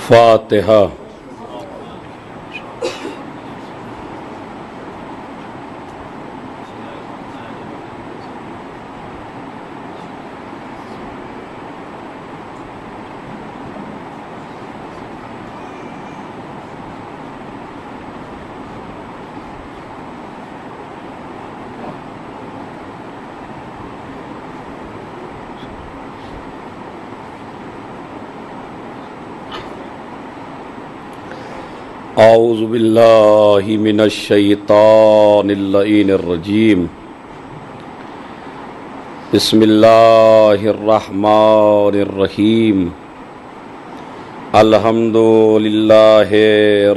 فاتحہ۔ اعوذ باللہ من الشیطان اللعین الرجیم، بسم اللہ الرحمن الرحیم، الحمد للہ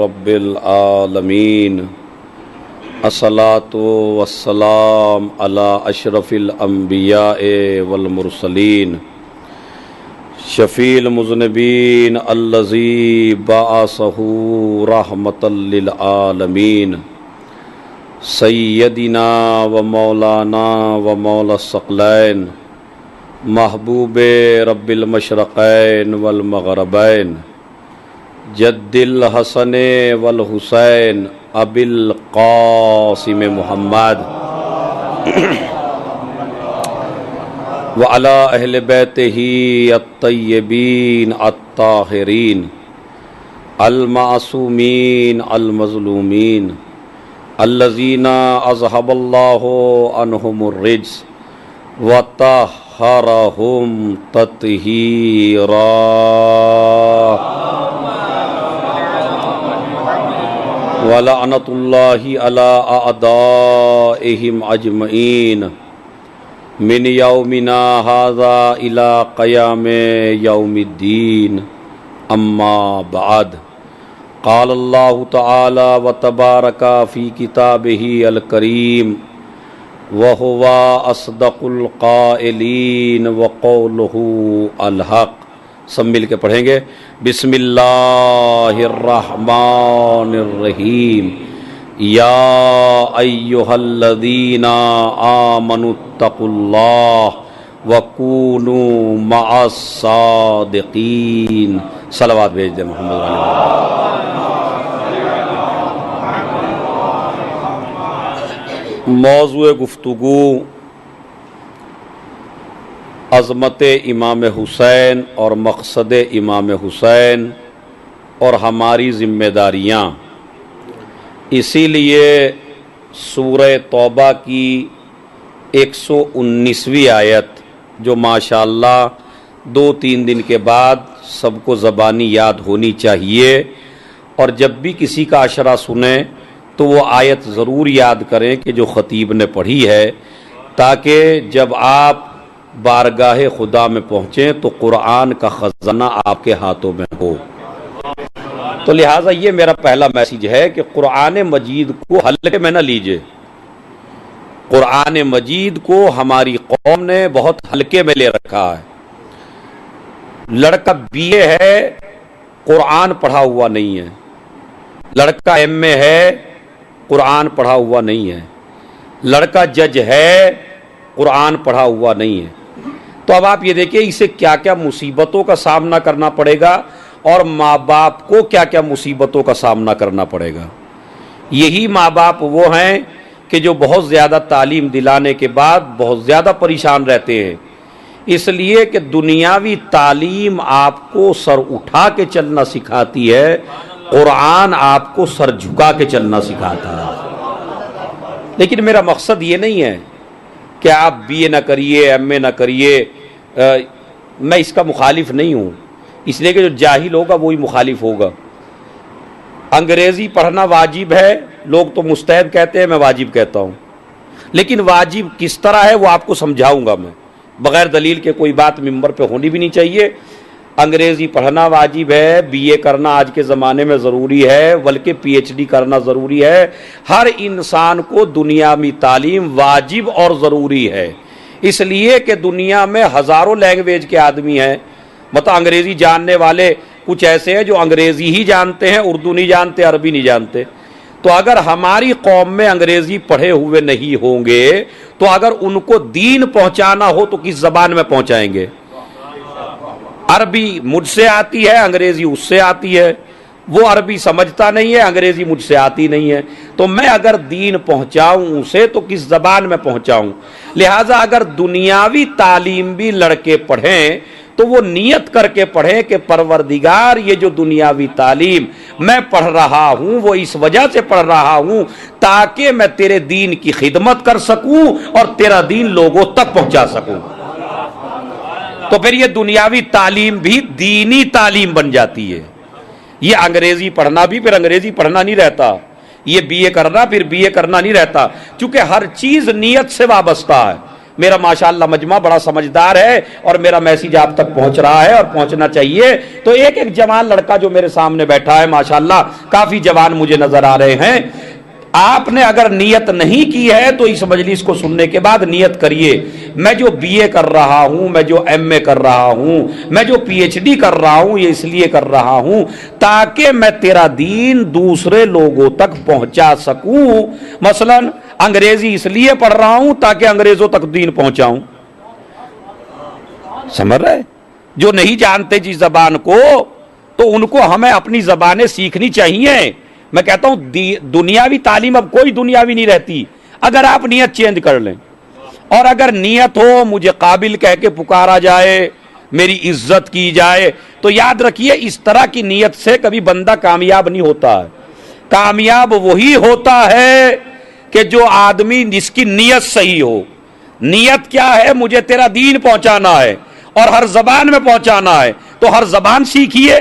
رب العالمین، الصلاۃ والسلام علی اشرف الانبیاء والمرسلین، شفیع المذنبین الذی بعثہ رحمۃ للعالمین، سیدنا و مولانا و مولا الثقلین، محبوب رب المشرقین والمغربین، جد الحسن والحسین ابی القاسم محمد وعلی اہل بیتہ الطیبین الطاہرین المعصومین المظلومین الذین اذھب اللہ عنہم الرجس وطہرہم تطہیرا۔ ولعنۃ اللہ علی اعدائہم اجمعین من یومنا ھذا الی قیام یوم الدین، اما بعد، قال اللہ تعالی وتبارک فی کتابہ الکریم وہو اصدق القائلین وقولہ الحق۔ سب مل کے پڑھیں گے، بسم اللہ الرحمن الرحیم، یا ایہا الذین آمنوا اتقوا اللہ وکونوا مع الصادقین۔ صلوات بھیج دیں محمد علیہ۔ موضوع گفتگو عظمت امام حسین اور مقصد امام حسین اور ہماری ذمہ داریاں۔ اسی لیے سورہ توبہ کی 119ویں آیت جو ماشاءاللہ 2-3 دن کے بعد سب کو زبانی یاد ہونی چاہیے، اور جب بھی کسی کا عشرہ سنیں تو وہ آیت ضرور یاد کریں کہ جو خطیب نے پڑھی ہے، تاکہ جب آپ بارگاہ خدا میں پہنچیں تو قرآن کا خزانہ آپ کے ہاتھوں میں ہو۔ تو لہٰذا یہ میرا پہلا میسیج ہے کہ قرآن مجید کو ہلکے میں نہ لیجئے۔ قرآن مجید کو ہماری قوم نے بہت ہلکے میں لے رکھا ہے۔ لڑکا بی اے ہے، قرآن پڑھا ہوا نہیں ہے، لڑکا ایم اے ہے، قرآن پڑھا ہوا نہیں ہے، لڑکا جج ہے، قرآن پڑھا ہوا نہیں ہے۔ تو اب آپ یہ دیکھیں اسے کیا کیا مصیبتوں کا سامنا کرنا پڑے گا، اور ماں باپ کو کیا کیا مصیبتوں کا سامنا کرنا پڑے گا۔ یہی ماں باپ وہ ہیں کہ جو بہت زیادہ تعلیم دلانے کے بعد بہت زیادہ پریشان رہتے ہیں، اس لیے کہ دنیاوی تعلیم آپ کو سر اٹھا کے چلنا سکھاتی ہے، قرآن آپ کو سر جھکا کے چلنا سکھاتا ہے۔ لیکن میرا مقصد یہ نہیں ہے کہ آپ بی اے نہ کریے، ایم اے نہ کریے، میں اس کا مخالف نہیں ہوں، اس لیے کہ جو جاہل ہوگا وہی مخالف ہوگا۔ انگریزی پڑھنا واجب ہے، لوگ تو مستحب کہتے ہیں، میں واجب کہتا ہوں، لیکن واجب کس طرح ہے وہ آپ کو سمجھاؤں گا میں، بغیر دلیل کے کوئی بات ممبر پہ ہونی بھی نہیں چاہیے۔ انگریزی پڑھنا واجب ہے، بی اے کرنا آج کے زمانے میں ضروری ہے، بلکہ پی ایچ ڈی کرنا ضروری ہے۔ ہر انسان کو دنیاوی تعلیم واجب اور ضروری ہے، اس لیے کہ دنیا میں ہزاروں لینگویج کے آدمی ہیں، مطلب انگریزی جاننے والے کچھ ایسے ہیں جو انگریزی ہی جانتے ہیں، اردو نہیں جانتے، عربی نہیں جانتے۔ تو اگر ہماری قوم میں انگریزی پڑھے ہوئے نہیں ہوں گے تو اگر ان کو دین پہنچانا ہو تو کس زبان میں پہنچائیں گے؟ عربی مجھ سے آتی ہے، انگریزی اس سے آتی ہے، وہ عربی سمجھتا نہیں ہے، انگریزی مجھ سے آتی نہیں ہے، تو میں اگر دین پہنچاؤں اسے تو کس زبان میں پہنچاؤں؟ لہٰذا اگر دنیاوی تعلیم بھی لڑکے پڑھیں تو وہ نیت کر کے پڑھیں کہ پروردگار یہ جو دنیاوی تعلیم میں پڑھ رہا ہوں وہ اس وجہ سے پڑھ رہا ہوں تاکہ میں تیرے دین کی خدمت کر سکوں اور تیرا دین لوگوں تک پہنچا سکوں۔ تو پھر یہ دنیاوی تعلیم بھی دینی تعلیم بن جاتی ہے۔ یہ انگریزی پڑھنا بھی پھر انگریزی پڑھنا نہیں رہتا، یہ بی اے کرنا پھر بی اے کرنا نہیں رہتا، چونکہ ہر چیز نیت سے وابستہ ہے۔ میرا ماشاءاللہ مجمع بڑا سمجھدار ہے اور میرا میسیج آپ تک پہنچ رہا ہے اور پہنچنا چاہیے۔ تو ایک ایک جوان لڑکا جو میرے سامنے بیٹھا ہے، ماشاءاللہ کافی جوان مجھے نظر آ رہے ہیں، آپ نے اگر نیت نہیں کی ہے تو اس مجلس کو سننے کے بعد نیت کریے، میں جو بی اے کر رہا ہوں، میں جو ایم اے کر رہا ہوں، میں جو پی ایچ ڈی کر رہا ہوں، یہ اس لیے کر رہا ہوں تاکہ میں تیرا دین دوسرے لوگوں تک پہنچا سکوں۔ مثلا انگریزی اس لیے پڑھ رہا ہوں تاکہ انگریزوں تک دین پہنچاؤں۔ سمجھ رہے؟ جو نہیں جانتے جس زبان کو تو ان کو ہمیں اپنی زبانیں سیکھنی چاہیے۔ میں کہتا ہوں دنیاوی تعلیم اب کوئی دنیاوی نہیں رہتی اگر آپ نیت چینج کر لیں، اور اگر نیت ہو مجھے قابل کہہ کے پکارا جائے، میری عزت کی جائے، تو یاد رکھیے اس طرح کی نیت سے کبھی بندہ کامیاب نہیں ہوتا ہے۔ کامیاب وہی ہوتا ہے کہ جو آدمی جس کی نیت صحیح ہو۔ نیت کیا ہے؟ مجھے تیرا دین پہنچانا ہے اور ہر زبان میں پہنچانا ہے، تو ہر زبان سیکھیے۔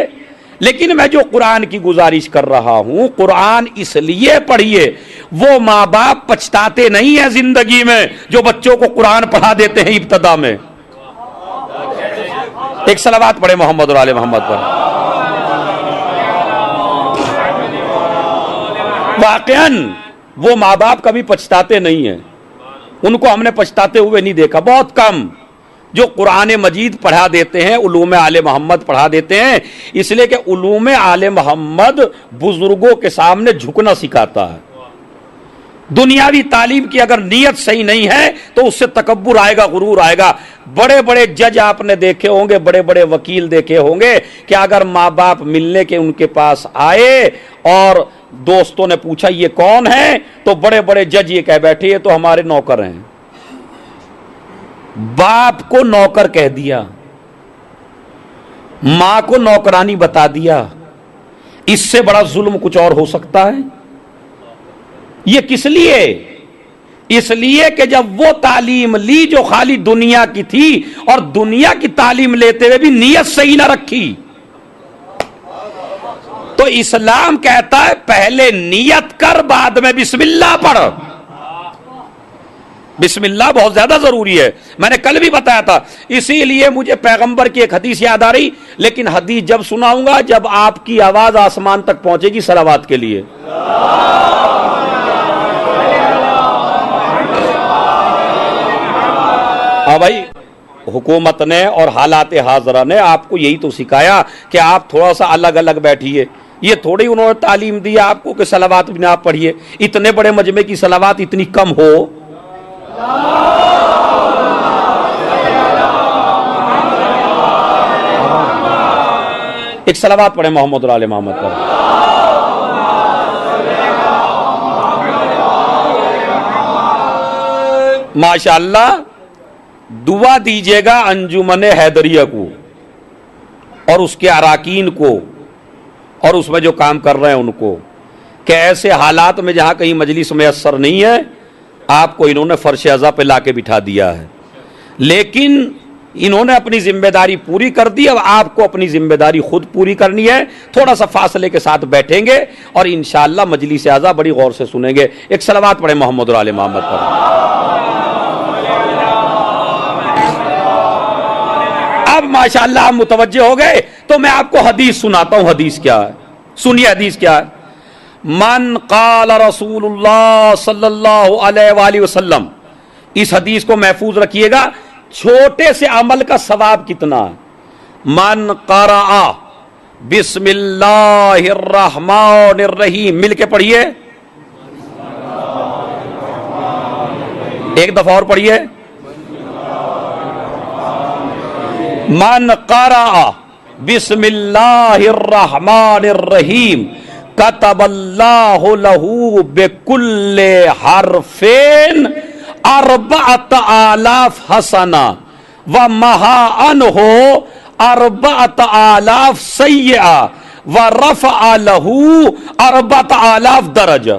لیکن میں جو قرآن کی گزارش کر رہا ہوں، قرآن اس لیے پڑھیے۔ وہ ماں باپ پچھتاتے نہیں ہیں زندگی میں جو بچوں کو قرآن پڑھا دیتے ہیں ابتدا میں۔ ایک صلوات پڑھے محمد اور آل محمد پر۔ واقعاً وہ ماں باپ کبھی پچھتاتے نہیں ہیں، ان کو ہم نے پچھتاتے ہوئے نہیں دیکھا، بہت کم۔ جو قرآن مجید پڑھا دیتے ہیں، علوم آل محمد پڑھا دیتے ہیں، اس لیے کہ علوم آل محمد بزرگوں کے سامنے جھکنا سکھاتا ہے۔ دنیاوی تعلیم کی اگر نیت صحیح نہیں ہے تو اس سے تکبر آئے گا، غرور آئے گا۔ بڑے بڑے جج آپ نے دیکھے ہوں گے، بڑے بڑے وکیل دیکھے ہوں گے کہ اگر ماں باپ ملنے کے ان کے پاس آئے اور دوستوں نے پوچھا یہ کون ہے، تو بڑے بڑے جج یہ کہہ بیٹھے یہ تو ہمارے نوکر ہیں۔ باپ کو نوکر کہہ دیا، ماں کو نوکرانی بتا دیا، اس سے بڑا ظلم کچھ اور ہو سکتا ہے؟ یہ کس لیے؟ اس لیے کہ جب وہ تعلیم لی جو خالی دنیا کی تھی اور دنیا کی تعلیم لیتے ہوئے بھی نیت صحیح نہ رکھی، تو اسلام کہتا ہے پہلے نیت کر بعد میں بسم اللہ پڑھ۔ بسم اللہ بہت زیادہ ضروری ہے، میں نے کل بھی بتایا تھا، اسی لیے مجھے پیغمبر کی ایک حدیث یاد آ رہی، لیکن حدیث جب سناؤں گا جب آپ کی آواز آسمان تک پہنچے گی صلوات کے لیے۔ بھائی حکومت نے اور حالات حاضرہ نے آپ کو یہی تو سکھایا کہ آپ تھوڑا سا الگ الگ بیٹھیے، یہ تھوڑی انہوں نے تعلیم دی آپ کو کہ صلوات بھی نہ آپ پڑھیے، اتنے بڑے مجمع کی صلوات اتنی کم ہو۔ ایک صلوات پڑھے محمد اور آل محمد پر۔ ماشاءاللہ دعا دیجیے گا انجمن حیدریہ کو اور اس کے اراکین کو اور اس میں جو کام کر رہے ہیں ان کو، کہ ایسے حالات میں جہاں کہیں مجلس میسر نہیں ہے آپ کو انہوں نے فرش عزا پہ لا کے بٹھا دیا ہے، لیکن انہوں نے اپنی ذمہ داری پوری کر دی، اب آپ کو اپنی ذمہ داری خود پوری کرنی ہے۔ تھوڑا سا فاصلے کے ساتھ بیٹھیں گے اور انشاءاللہ مجلس عزا بڑی غور سے سنیں گے۔ ایک صلوات پڑھیں محمد اور آل محمد پر۔ اب ماشاءاللہ ہم متوجہ ہو گئے تو میں آپ کو حدیث سناتا ہوں، حدیث کیا ہے، سنیے حدیث کیا ہے۔ من قال رسول اللہ صلی اللہ علیہ وآلہ وسلم، اس حدیث کو محفوظ رکھیے گا، چھوٹے سے عمل کا ثواب کتنا ہے۔ من قرأ بسم اللہ الرحمن الرحیم، مل کے پڑھیے، ایک دفعہ اور پڑھیے۔ من قرأ بسم اللہ الرحمن الرحیم کتب اللہ لہو بکل حرفین 4000 حسنہ ومحا عنہ 4000 سیئہ ورفع لہو 4000 درجہ.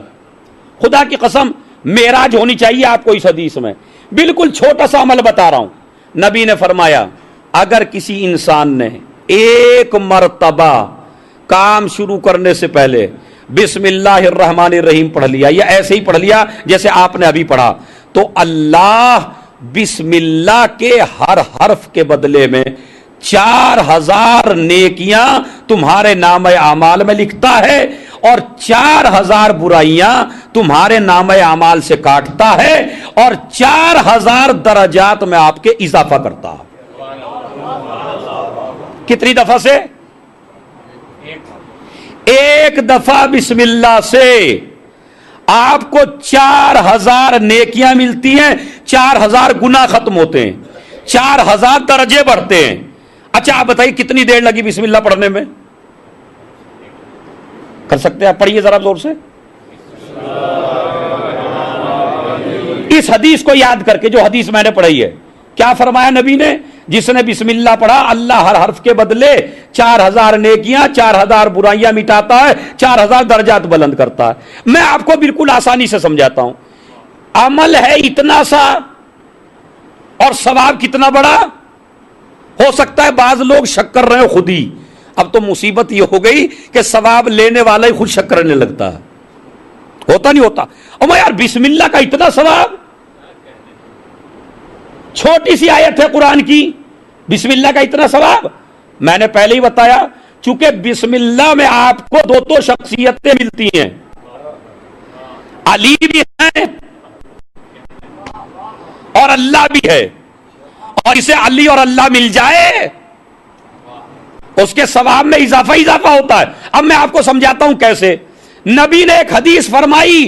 خدا کی قسم معراج ہونی چاہیے آپ کو اس حدیث میں. بالکل چھوٹا سا عمل بتا رہا ہوں. نبی نے فرمایا اگر کسی انسان نے ایک مرتبہ کام شروع کرنے سے پہلے بسم اللہ الرحمن الرحیم پڑھ لیا یا ایسے ہی پڑھ لیا جیسے آپ نے ابھی پڑھا, تو اللہ بسم اللہ کے ہر حرف کے بدلے میں 4000 نیکیاں تمہارے نام اعمال میں لکھتا ہے اور 4000 برائیاں تمہارے نام اعمال سے کاٹتا ہے اور 4000 درجات میں آپ کے اضافہ کرتا ہے. کتنی دفعہ سے؟ ایک دفعہ بسم اللہ سے آپ کو 4000 نیکیاں ملتی ہیں, 4000 گناہ ختم ہوتے ہیں, 4000 درجے بڑھتے ہیں. اچھا آپ بتائیے کتنی دیر لگی بسم اللہ پڑھنے میں؟ کر سکتے ہیں آپ؟ پڑھیے ذرا زور سے اس حدیث کو یاد کر کے, جو حدیث میں نے پڑھی ہے. کیا فرمایا نبی نے؟ جس نے بسم اللہ پڑھا اللہ ہر حرف کے بدلے 4000 نیکیاں 4000 برائیاں مٹاتا ہے, 4000 درجات بلند کرتا ہے. میں آپ کو بالکل آسانی سے سمجھاتا ہوں. عمل ہے اتنا سا اور ثواب کتنا بڑا. ہو سکتا ہے بعض لوگ شک کر رہے ہو خود ہی. اب تو مصیبت یہ ہو گئی کہ ثواب لینے والا ہی خود شک کرنے لگتا ہے. ہوتا نہیں ہوتا؟ اور یار بسم اللہ کا اتنا ثواب, چھوٹی سی آیت ہے قرآن کی, بسم اللہ کا اتنا ثواب. میں نے پہلے ہی بتایا چونکہ بسم اللہ میں آپ کو دو شخصیتیں ملتی ہیں, علی بھی ہے اور اللہ بھی ہے, اور اسے علی اور اللہ مل جائے اس کے ثواب میں اضافہ ہوتا ہے. اب میں آپ کو سمجھاتا ہوں کیسے. نبی نے ایک حدیث فرمائی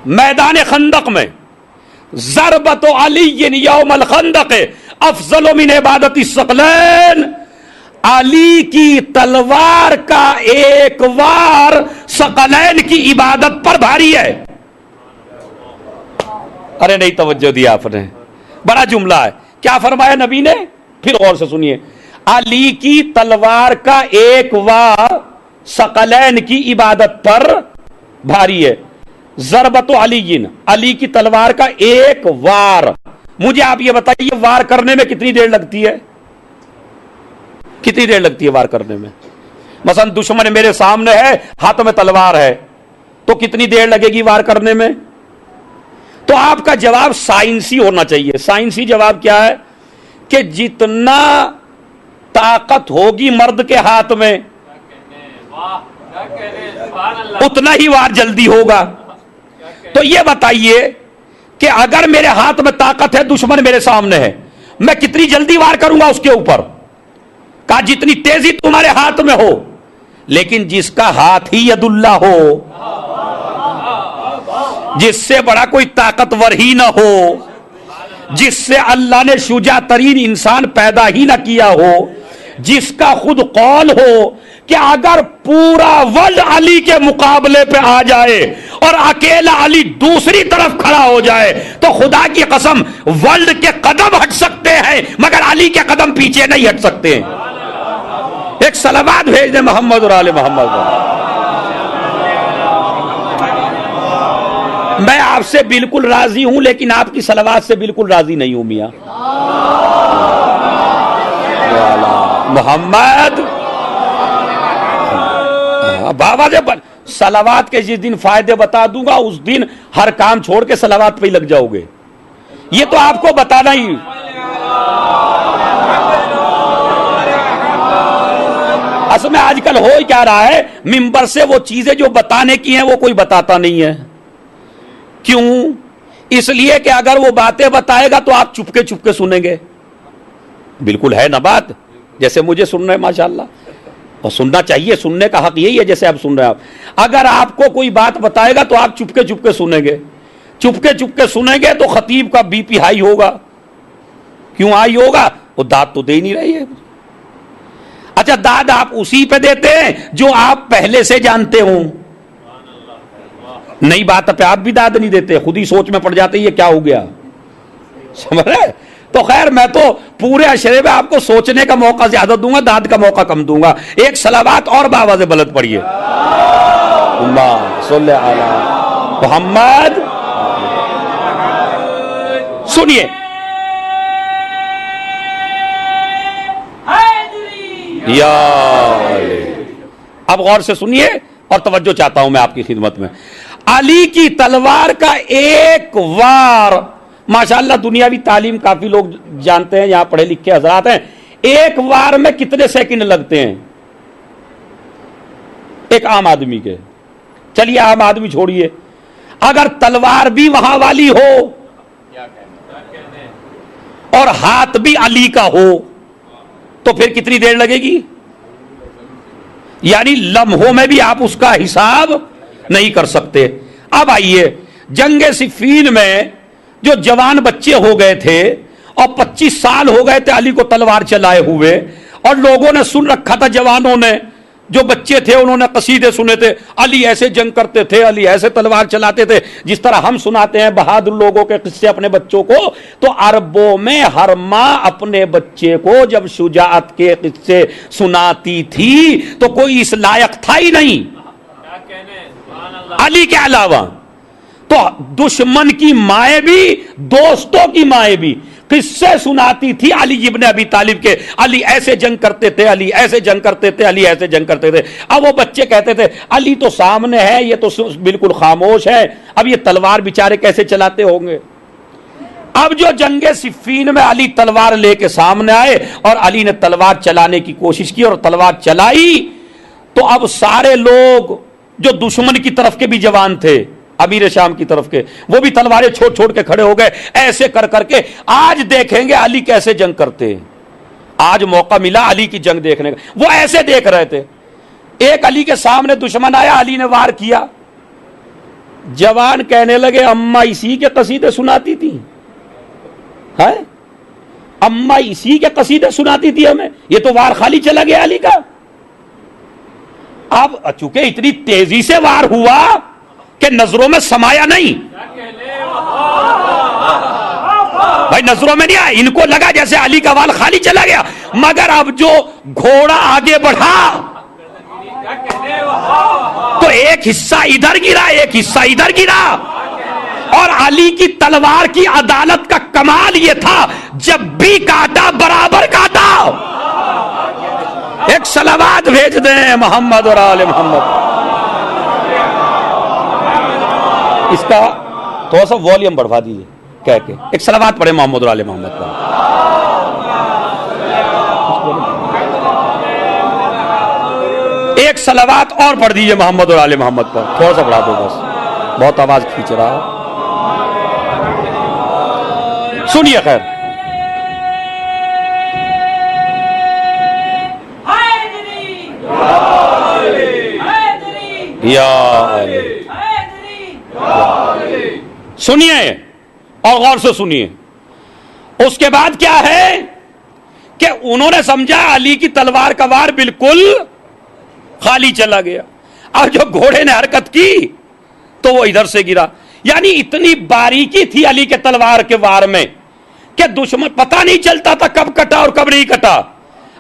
میدان خندق میں, ضربت علی یوم الخندق افضل من عبادت الثقلین, علی کی تلوار کا ایک وار ثقلین کی عبادت پر بھاری ہے. ارے نہیں توجہ دیا آپ نے, بڑا جملہ ہے. کیا فرمایا نبی نے؟ پھر غور سے سنیے. علی کی تلوار کا ایک وار ثقلین کی عبادت پر بھاری ہے. ضربت علی, علی کی تلوار کا ایک وار. مجھے آپ یہ بتائیے وار کرنے میں کتنی دیر لگتی ہے؟ کتنی دیر لگتی ہے وار کرنے میں؟ مثلا دشمن میرے سامنے ہے, ہاتھ میں تلوار ہے, تو کتنی دیر لگے گی وار کرنے میں؟ تو آپ کا جواب سائنسی ہونا چاہیے. سائنسی جواب کیا ہے کہ جتنا طاقت ہوگی مرد کے ہاتھ میں اتنا ہی وار جلدی ہوگا. تو یہ بتائیے کہ اگر میرے ہاتھ میں طاقت ہے, دشمن میرے سامنے ہے, میں کتنی جلدی وار کروں گا اس کے اوپر؟ کہا جتنی تیزی تمہارے ہاتھ میں ہو. لیکن جس کا ہاتھ ہی ید اللہ ہو, جس سے بڑا کوئی طاقتور ہی نہ ہو, جس سے اللہ نے شجاع ترین انسان پیدا ہی نہ کیا ہو, جس کا خود قول ہو کہ اگر پورا ورلڈ علی کے مقابلے پہ آ جائے اور اکیلا علی دوسری طرف کھڑا ہو جائے تو خدا کی قسم ورلڈ کے قدم ہٹ سکتے ہیں مگر علی کے قدم پیچھے نہیں ہٹ سکتے. ایک صلوات بھیج دیں محمد اور آل محمد. میں آپ سے بالکل راضی ہوں لیکن آپ کی صلوات سے بالکل راضی نہیں ہوں میاں محمد. بابا جب صلوات کے جس دن فائدے بتا دوں گا اس دن ہر کام چھوڑ کے صلوات پہ ہی لگ جاؤ گے. یہ تو آپ کو بتانا ہی. اصل میں آج کل ہو ہی کیا رہا ہے, ممبر سے وہ چیزیں جو بتانے کی ہیں وہ کوئی بتاتا نہیں ہے. کیوں؟ اس لیے کہ اگر وہ باتیں بتائے گا تو آپ چپکے چپکے سنیں گے. بالکل ہے نا بات, جیسے مجھے سن رہے ہیں ماشاءاللہ, اور سننا چاہیے, سننے کا حق یہی ہے جیسے آپ سن رہے ہیں. آپ اگر آپ کو کوئی بات بتائے گا تو آپ چپکے چپکے سنیں گے. چپکے چپکے سنیں گے تو خطیب کا بی پی ہائی ہوگا. کیوں ہائی ہوگا؟ وہ داد تو دے ہی نہیں رہی ہے. اچھا داد آپ اسی پہ دیتے ہیں جو آپ پہلے سے جانتے ہوں. نئی بات پہ آپ بھی داد نہیں دیتے, خود ہی سوچ میں پڑ جاتے یہ کیا ہو گیا, سمجھ رہے. تو خیر میں تو پورے اشرے میں آپ کو سوچنے کا موقع زیادہ دوں گا, داد کا موقع کم دوں گا. ایک صلوات اور باواز بلند پڑھیے, اللہ صلی علی محمد. سنیے یا, اب غور سے سنیے اور توجہ چاہتا ہوں میں آپ کی خدمت میں. علی کی تلوار کا ایک وار, ماشاءاللہ دنیاوی تعلیم کافی لوگ جانتے ہیں, یہاں پڑھے لکھے حضرات ہیں. ایک وار میں کتنے سیکنڈ لگتے ہیں ایک عام آدمی کے؟ چلیے عام آدمی چھوڑیے, اگر تلوار بھی وہاں والی ہو اور ہاتھ بھی علی کا ہو تو پھر کتنی دیر لگے گی؟ یعنی لمحوں میں بھی آپ اس کا حساب نہیں کر سکتے. اب آئیے, جنگ صفین میں جو جوان بچے ہو گئے تھے اور 25 سال ہو گئے تھے علی کو تلوار چلائے ہوئے, اور لوگوں نے سن رکھا تھا, جوانوں نے, جو بچے تھے انہوں نے قصیدے سنے تھے, علی ایسے جنگ کرتے تھے, علی ایسے تلوار چلاتے تھے, جس طرح ہم سناتے ہیں بہادر لوگوں کے قصے اپنے بچوں کو. تو عربوں میں ہر ماں اپنے بچے کو جب شجاعت کے قصے سناتی تھی تو کوئی اس لائق تھا ہی نہیں علی کے علاوہ. تو دشمن کی مائیں بھی, دوستوں کی مائیں بھی قصے سناتی تھی علی ابن ابی طالب کے, علی ایسے جنگ کرتے تھے, علی ایسے جنگ کرتے تھے, علی ایسے جنگ کرتے تھے. اب وہ بچے کہتے تھے علی تو سامنے ہے, یہ تو بالکل خاموش ہے, اب یہ تلوار بیچارے کیسے چلاتے ہوں گے. اب جو جنگ صفین میں علی تلوار لے کے سامنے آئے اور علی نے تلوار چلانے کی کوشش کی اور تلوار چلائی, تو اب سارے لوگ جو دشمن کی طرف کے بھی جوان تھے, امیر شام کی طرف کے, وہ بھی تلواریں چھوڑ چھوڑ کے کھڑے ہو گئے ایسے کر کر کے. آج دیکھیں گے علی کیسے جنگ کرتے ہیں. آج موقع ملا علی کی جنگ دیکھنے کا, وہ ایسے دیکھ رہے تھے. ایک علی کے سامنے دشمن آیا, علی نے وار کیا, جوان کہنے لگے اماں اسی کے قصیدے سناتی تھی, اماں اسی کے قصیدے سناتی تھی ہمیں, یہ تو وار خالی چلا گیا علی کا. اب چونکہ اتنی تیزی سے وار ہوا کہ نظروں میں سمایا نہیں, بھائی نظروں میں نہیں آیا, ان کو لگا جیسے علی کا وال خالی چلا گیا. مگر اب جو گھوڑا آگے بڑھا تو ایک حصہ ادھر گرا, ایک حصہ ادھر گرا. اور علی کی تلوار کی عدالت کا کمال یہ تھا, جب بھی کاٹا برابر کاٹا. ایک صلوات بھیج دیں محمد اور آل محمد. اس کا تھوڑا سا والیوم بڑھوا دیجیے کہہ کے, ایک صلوات پڑھے محمد اور آل محمد پر. ایک صلوات اور پڑھ دیجیے محمد اور آل محمد پر, تھوڑا سا بڑھا دو بس, بہت آواز کھینچ رہا ہے. سنیے خیر, سنیے اور غور سے سنیے. اس کے بعد کیا ہے کہ انہوں نے سمجھا علی کی تلوار کا وار بالکل خالی چلا گیا. اور جو گھوڑے نے حرکت کی تو وہ ادھر سے گرا. یعنی اتنی باریکی تھی علی کے تلوار کے وار میں کہ دشمن پتہ نہیں چلتا تھا کب کٹا اور کب نہیں کٹا.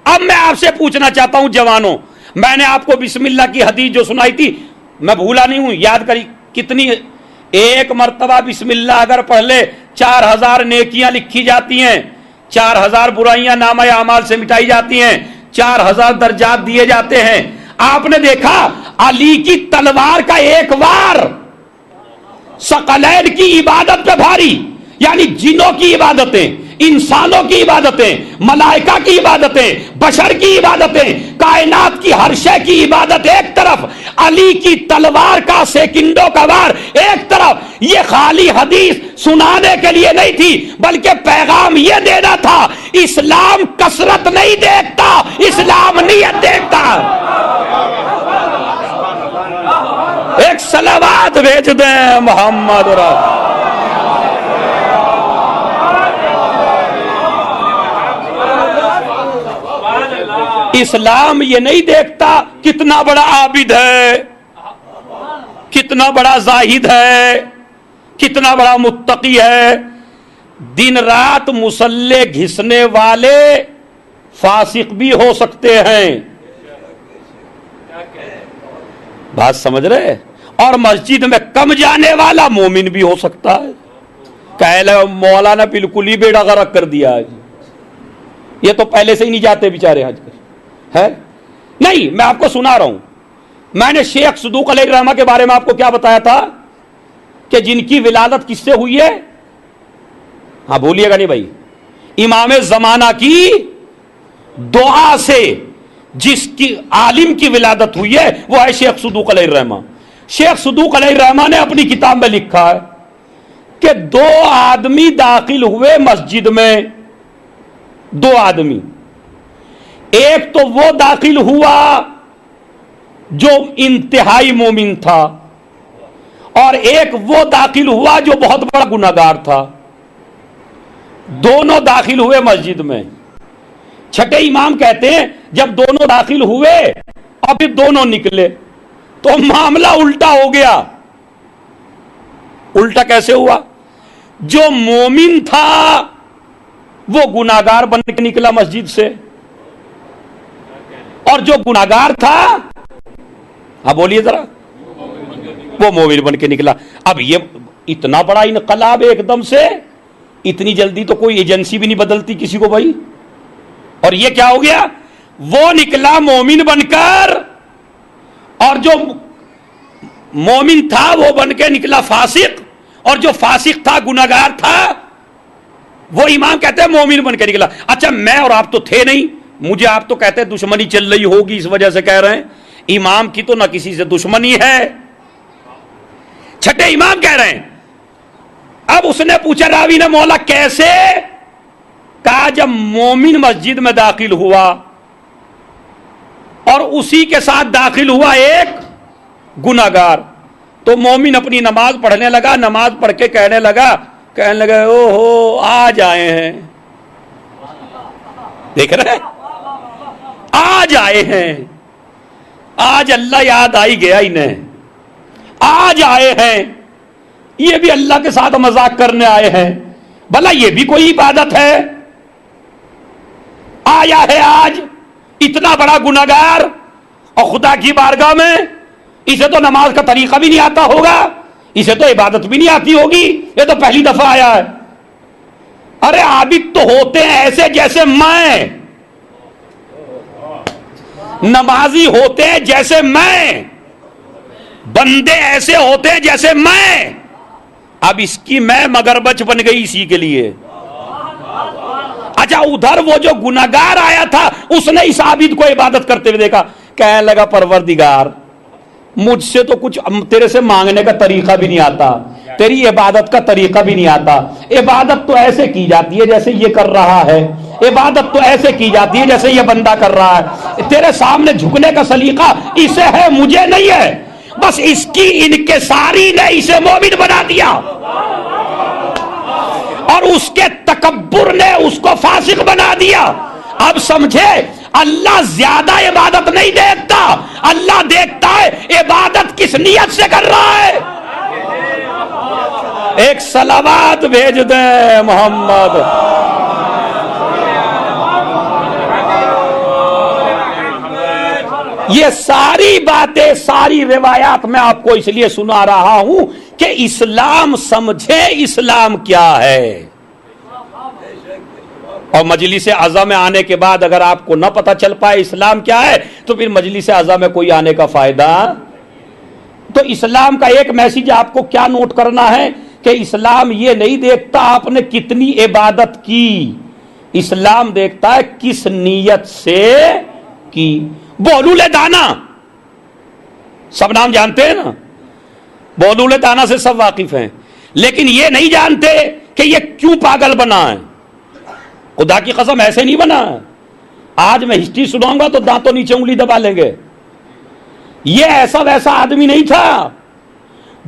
اب میں آپ سے پوچھنا چاہتا ہوں جوانوں, میں نے آپ کو بسم اللہ کی حدیث جو سنائی تھی میں بھولا نہیں ہوں, یاد کری کتنی, ایک مرتبہ بسم اللہ اگر پڑھ لے 4000 نیکیاں لکھی جاتی ہیں, 4000 برائیاں نامہ اعمال سے مٹائی جاتی ہیں, 4000 درجات دیے جاتے ہیں. آپ نے دیکھا علی کی تلوار کا ایک وار ثقلین کی عبادت پہ بھاری, یعنی جنوں کی عبادتیں, انسانوں کی عبادتیں, ملائکہ کی عبادتیں, بشر کی عبادتیں, کائنات کی ہر شے کی عبادت ایک طرف, علی کی تلوار کا سیکنڈوں کا وار ایک طرف. یہ خالی حدیث سنانے کے لیے نہیں تھی بلکہ پیغام یہ دینا تھا, اسلام کثرت نہیں دیکھتا, اسلام نیت دیکھتا. ایک صلوات بھیج دیں محمد رسول. اسلام یہ نہیں دیکھتا کتنا بڑا عابد ہے، کتنا بڑا زاہد ہے، کتنا بڑا متقی ہے۔ دن رات مصلے گھسنے والے فاسق بھی ہو سکتے ہیں، بات سمجھ رہے؟ اور مسجد میں کم جانے والا مومن بھی ہو سکتا ہے۔ کہہ مولانا بالکل ہی بیڑا غرق کر دیا ہے، یہ تو پہلے سے ہی نہیں جاتے بیچارے حج کر ہے۔ نہیں، میں آپ کو سنا رہا ہوں، میں نے شیخ صدوق علیہ الرحمہ کے بارے میں آپ کو کیا بتایا تھا کہ جن کی ولادت کس سے ہوئی ہے؟ ہاں بولیے گا نہیں بھائی؟ امام زمانہ کی دعا سے جس کی عالم کی ولادت ہوئی ہے وہ ہے شیخ صدوق علیہ الرحمہ۔ شیخ صدوق علیہ الرحمہ نے اپنی کتاب میں لکھا ہے کہ 2 آدمی داخل ہوئے مسجد میں، 2 آدمی، ایک تو وہ داخل ہوا جو انتہائی مومن تھا، اور ایک وہ داخل ہوا جو بہت بڑا گناہگار تھا۔ دونوں داخل ہوئے مسجد میں۔ چھٹے امام کہتے ہیں جب دونوں داخل ہوئے اور پھر دونوں نکلے تو معاملہ الٹا ہو گیا۔ الٹا کیسے ہوا؟ جو مومن تھا وہ گناہگار بن کے نکلا مسجد سے، اور جو گناہگار تھا، ہاں بولیے ذرا، وہ مومن بن کے نکلا۔ اب یہ اتنا بڑا انقلاب ایک دم سے، اتنی جلدی تو کوئی ایجنسی بھی نہیں بدلتی کسی کو بھائی۔ اور یہ کیا ہو گیا؟ وہ نکلا مومن بن کر، اور جو مومن تھا وہ بن کے نکلا فاسق، اور جو فاسق تھا گناہگار تھا وہ امام کہتے ہیں مومن بن کے نکلا۔ اچھا میں اور آپ تو تھے نہیں، مجھے آپ تو کہتے ہیں دشمنی چل رہی ہوگی اس وجہ سے کہہ رہے ہیں، امام کی تو نہ کسی سے دشمنی ہے۔ چھٹے امام کہہ رہے ہیں، اب اس نے پوچھا راوی نے مولا کیسے؟ کہا جب مومن مسجد میں داخل ہوا اور اسی کے ساتھ داخل ہوا ایک گناہگار، تو مومن اپنی نماز پڑھنے لگا، نماز پڑھ کے کہنے لگا او ہو آج آئے ہیں، دیکھ رہے آج آئے ہیں، آج اللہ یاد آئی گیا انہیں، آج آئے ہیں، یہ بھی اللہ کے ساتھ مذاق کرنے آئے ہیں، بھلا یہ بھی کوئی عبادت ہے؟ آیا ہے آج اتنا بڑا گناہگار اور خدا کی بارگاہ میں، اسے تو نماز کا طریقہ بھی نہیں آتا ہوگا، اسے تو عبادت بھی نہیں آتی ہوگی، یہ تو پہلی دفعہ آیا ہے۔ ارے عابد تو ہوتے ہیں ایسے جیسے میں، نمازی ہوتے ہیں جیسے میں، بندے ایسے ہوتے ہیں جیسے میں۔ اب اس کی میں مگربچ بن گئی اسی کے لیے۔ اچھا ادھر وہ جو گناہگار آیا تھا اس نے اس عابد کو عبادت کرتے ہوئے دیکھا، کہنے لگا پروردگار مجھ سے تو کچھ تیرے سے مانگنے کا طریقہ بھی نہیں آتا، تیری عبادت کا طریقہ بھی نہیں آتا، عبادت تو ایسے کی جاتی ہے جیسے یہ کر رہا ہے، عبادت تو ایسے کی جاتی ہے جیسے یہ بندہ کر رہا ہے، تیرے سامنے جھکنے کا سلیقہ اسے ہے مجھے نہیں ہے، بس اس کی انکساری نے اسے مومن بنا دیا، اور اس کے تکبر نے اس کو فاسق بنا دیا۔ اب سمجھے اللہ زیادہ عبادت نہیں دیکھتا، اللہ دیکھتا ہے عبادت کس نیت سے کر رہا ہے۔ ایک صلوات بھیج دیں محمد۔ یہ ساری باتیں، ساری روایات میں آپ کو اس لیے سنا رہا ہوں کہ اسلام سمجھے اسلام کیا ہے۔ اور مجلس اعظم میں آنے کے بعد اگر آپ کو نہ پتہ چل پائے اسلام کیا ہے تو پھر مجلس اعظم میں کوئی آنے کا فائدہ۔ تو اسلام کا ایک میسج آپ کو کیا نوٹ کرنا ہے کہ اسلام یہ نہیں دیکھتا آپ نے کتنی عبادت کی، اسلام دیکھتا ہے کس نیت سے کی۔ بولول دانا سب نام جانتے ہیں نا، بولول دانا سے سب واقف ہیں، لیکن یہ نہیں جانتے کہ یہ کیوں پاگل بنا ہے۔ خدا کی قسم ایسے نہیں بنا ہے، آج میں ہسٹری سناؤں گا تو دانتوں نیچے انگلی دبا لیں گے۔ یہ ایسا ویسا آدمی نہیں تھا،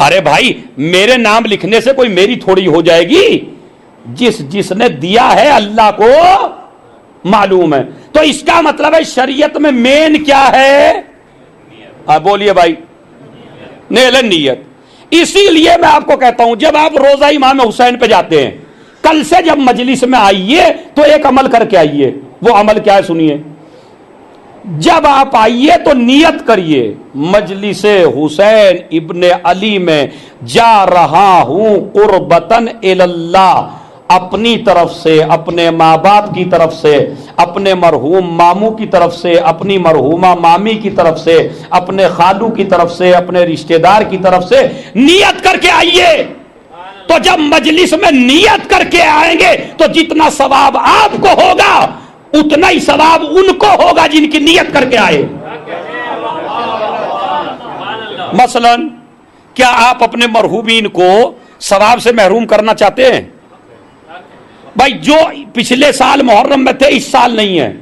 ارے بھائی میرے نام لکھنے سے کوئی میری تھوڑی ہو جائے گی، جس نے دیا ہے اللہ کو معلوم ہے۔ تو اس کا مطلب ہے شریعت میں مین کیا ہے؟ بولیے بھائی، نیت۔ اسی لیے میں آپ کو کہتا ہوں جب آپ روزہ امام حسین پہ جاتے ہیں، کل سے جب مجلس میں آئیے تو ایک عمل کر کے آئیے۔ وہ عمل کیا ہے سنیے، جب آپ آئیے تو نیت کریے مجلس حسین ابن علی میں جا رہا ہوں قربتاً اللہ، اپنی طرف سے، اپنے ماں باپ کی طرف سے، اپنے مرحوم ماموں کی طرف سے، اپنی مرحومہ مامی کی طرف سے، اپنے خالو کی طرف سے، اپنے رشتہ دار کی طرف سے نیت کر کے آئیے۔ تو جب مجلس میں نیت کر کے آئیں گے تو جتنا ثواب آپ کو ہوگا اتنا ہی ثواب ان کو ہوگا جن کی نیت کر کے آئے۔ مثلا کیا آپ اپنے مرحومین کو ثواب سے محروم کرنا چاہتے ہیں؟ بھائی جو پچھلے سال محرم میں تھے اس سال نہیں ہے،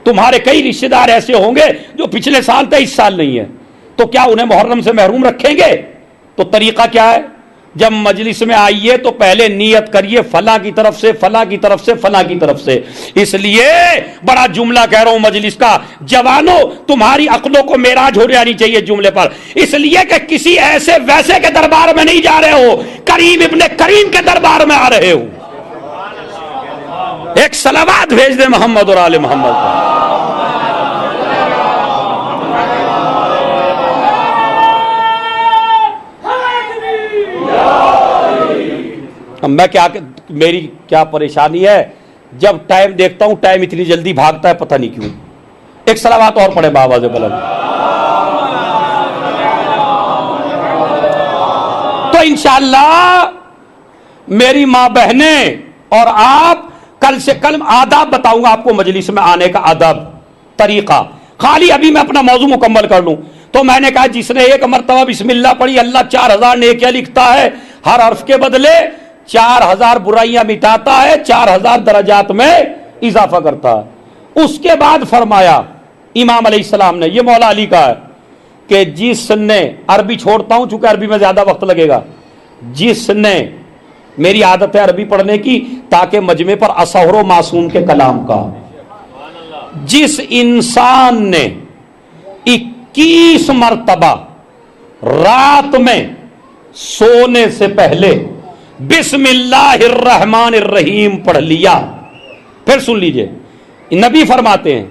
تمہارے کئی رشتہ دار ایسے ہوں گے جو پچھلے سال تھے اس سال نہیں ہے، تو کیا انہیں محرم سے محروم رکھیں گے؟ تو طریقہ کیا ہے؟ جب مجلس میں آئیے تو پہلے نیت کریے فلاں کی طرف سے، فلاں کی طرف سے، فلاں کی طرف سے۔ اس لیے بڑا جملہ کہہ رہا ہوں مجلس کا، جوانوں تمہاری عقلوں کو معراج ہو جانی چاہیے جملے پر، اس لیے کہ کسی ایسے ویسے کے دربار میں نہیں جا رہے ہو، کریم ابن کریم کے دربار میں آ رہے ہو۔ ایک صلوات بھیج دے محمد اور آل محمد کو۔ میں کیا، میری کیا پریشانی ہے، جب ٹائم دیکھتا ہوں ٹائم اتنی جلدی بھاگتا ہے پتہ نہیں کیوں۔ ایک صلوات اور پڑھے بآواز بلند۔ تو انشاءاللہ میری ماں بہنیں اور آپ، کل سے کل آداب بتاؤں گا آپ کو مجلس میں آنے کا آداب، طریقہ۔ خالی ابھی میں اپنا موضوع مکمل کر لوں تو میں نے کہا جس نے ایک مرتبہ بسم اللہ پڑھی اللہ 4000 نیکیاں لکھتا ہے، ہر حرف کے بدلے 4000 برائیاں مٹاتا ہے، 4000 درجات میں اضافہ کرتا ہے۔ اس کے بعد فرمایا امام علیہ السلام نے، یہ مولا علی کا ہے، کہ جس نے، عربی چھوڑتا ہوں چونکہ عربی میں زیادہ وقت لگے گا، جس نے، میری عادت ہے عربی پڑھنے کی تاکہ مجمع پر اثر و معصوم کے کلام کا، جس انسان نے 21 مرتبہ رات میں سونے سے پہلے بسم اللہ الرحمن الرحیم پڑھ لیا، پھر سن لیجئے، نبی فرماتے ہیں،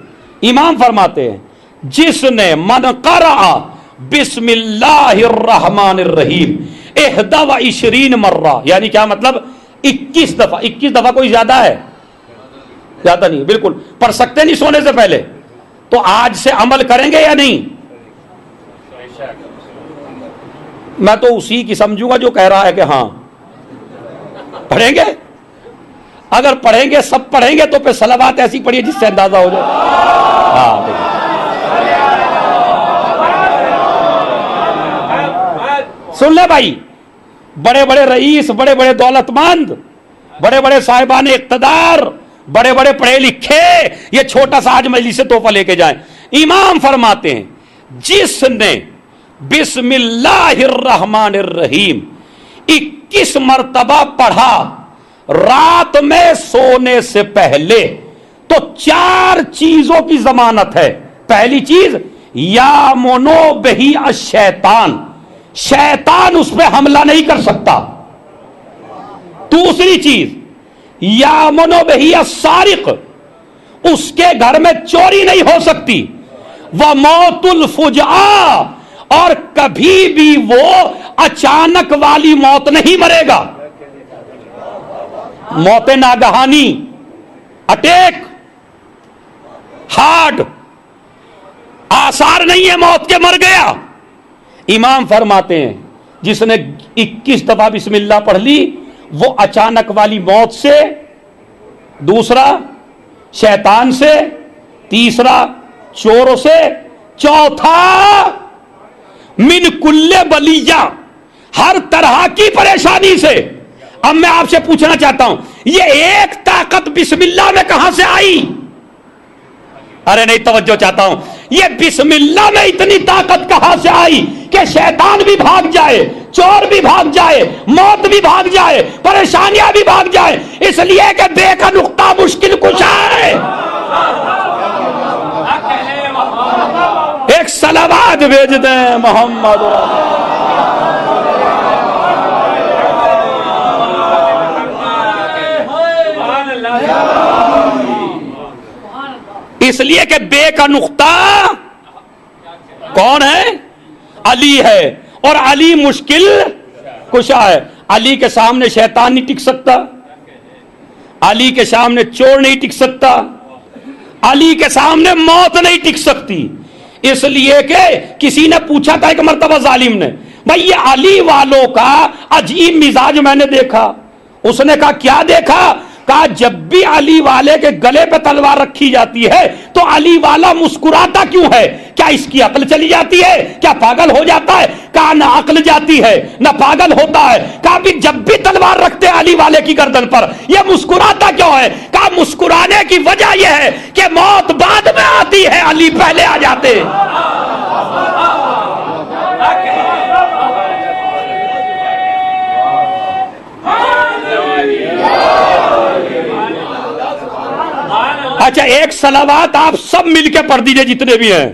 امام فرماتے ہیں، جس نے من قرأ بسم اللہ الرحمن الرحیم 21 مرہ، یعنی کیا مطلب 21 دفعہ، 21 دفعہ کوئی زیادہ ہے؟ زیادہ نہیں، بالکل پڑھ سکتے نہیں سونے سے پہلے۔ تو آج سے عمل کریں گے یا نہیں؟ میں تو اسی کی سمجھوں گا جو کہہ رہا ہے کہ ہاں پڑھیں گے۔ اگر پڑھیں گے، سب پڑھیں گے تو پھر صلوات ایسی پڑھیے جس سے اندازہ ہو جائے۔ سن لے بھائی، بڑے بڑے رئیس، بڑے بڑے دولت مند، بڑے بڑے صاحبان اقتدار، بڑے بڑے پڑھے لکھے یہ چھوٹا سا آج مجلس سے تحفہ لے کے جائیں۔ امام فرماتے ہیں جس نے بسم اللہ الرحمن الرحیم 21 مرتبہ پڑھا رات میں سونے سے پہلے تو 4 چیزوں کی ضمانت ہے۔ پہلی چیز، یا منو بہی الشیطان، شیطان اس پہ حملہ نہیں کر سکتا۔ دوسری چیز، یا منو بہی السارق، اس کے گھر میں چوری نہیں ہو سکتی۔ وموت الفجعہ، اور کبھی بھی وہ اچانک والی موت نہیں مرے گا۔ موت ناگہانی، اٹیک، ہارٹ، آثار نہیں ہے موت کے، مر گیا۔ امام فرماتے ہیں جس نے 21 دفعہ بسم اللہ پڑھ لی وہ اچانک والی موت سے، دوسرا شیطان سے، تیسرا چوروں سے، چوتھا من کل بلیہ، ہر طرح کی پریشانی سے۔ اب میں آپ سے پوچھنا چاہتا ہوں یہ ایک طاقت بسم اللہ میں کہاں سے آئی؟ ارے نہیں، توجہ چاہتا ہوں، یہ بسم اللہ میں اتنی طاقت کہاں سے آئی کہ شیطان بھی بھاگ جائے، چور بھی بھاگ جائے، موت بھی بھاگ جائے، پریشانیاں بھی بھاگ جائے، اس لیے کہ بے کا نقطہ مشکل کشا ہے۔ ایک صلوات بھیج دیں محمد۔ اس لیے کہ بے کا نقطہ کون ہے؟ علی ہے، اور علی مشکل کشا ہے۔ علی کے سامنے شیطان نہیں ٹک سکتا، علی کے سامنے چور نہیں ٹک سکتا، علی کے سامنے موت نہیں ٹک سکتی۔ اس لیے کہ کسی نے پوچھا تھا ایک مرتبہ ظالم نے، بھائی یہ علی والوں کا عجیب مزاج میں نے دیکھا۔ اس نے کہا کیا دیکھا؟ کہا جب بھی علی والے کے گلے پہ تلوار رکھی جاتی ہے تو علی والا مسکراتا کیوں ہے؟ کیا اس کی عقل چلی جاتی ہے؟ کیا پاگل ہو جاتا ہے؟ کہا نہ عقل جاتی ہے نہ پاگل ہوتا ہے۔ کہا بھی جب بھی تلوار رکھتے علی والے کی گردن پر یہ مسکراتا کیوں ہے؟ کہا مسکرانے کی وجہ یہ ہے کہ موت بعد میں آتی ہے، علی پہلے آ جاتے۔ اچھا ایک صلوات آپ سب مل کے پڑھ دیجئے جتنے بھی ہیں۔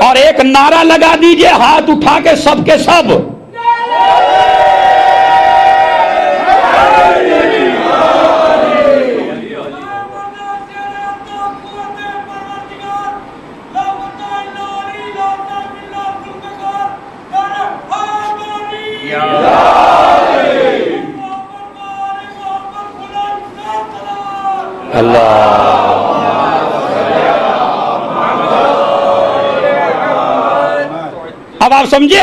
اور ایک نعرہ لگا دیجئے ہاتھ اٹھا کے سب کے سب۔ اب آپ سمجھے؟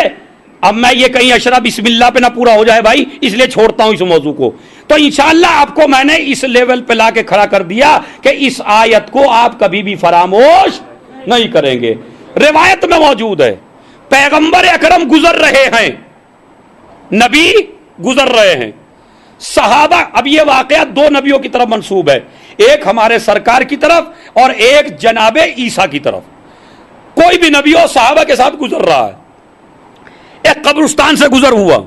اب میں یہ کہیں اشرا بسم اللہ پہ نہ پورا ہو جائے بھائی، اس لیے چھوڑتا ہوں اس موضوع کو۔ تو انشاءاللہ آپ کو میں نے اس لیول پہ لا کے کھڑا کر دیا کہ اس آیت کو آپ کبھی بھی فراموش نہیں کریں گے۔ روایت میں موجود ہے پیغمبر اکرم گزر رہے ہیں، نبی گزر رہے ہیں، صحابہ، اب یہ واقعہ دو نبیوں کی طرف منسوب ہے، ایک ہمارے سرکار کی طرف اور ایک جناب عیسیٰ کی طرف۔ کوئی بھی نبی ہو صحابہ کے ساتھ گزر رہا ہے، ایک قبرستان سے گزر ہوا،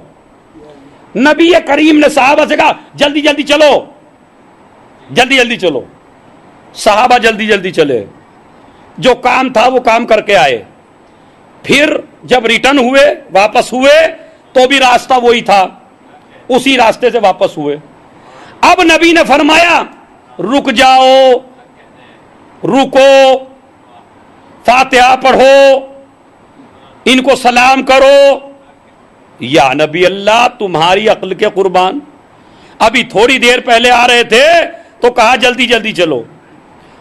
نبی کریم نے صحابہ سے کہا جلدی جلدی چلو، جلدی جلدی چلو۔ صحابہ جلدی جلدی چلے، جو کام تھا وہ کام کر کے آئے، پھر جب ریٹرن ہوئے، واپس ہوئے تو بھی راستہ وہی تھا، اسی راستے سے واپس ہوئے۔ اب نبی نے فرمایا رک جاؤ، رکو، فاتحہ پڑھو، ان کو سلام کرو۔ یا نبی اللہ تمہاری عقل کے قربان، ابھی تھوڑی دیر پہلے آ رہے تھے تو کہا جلدی جلدی چلو،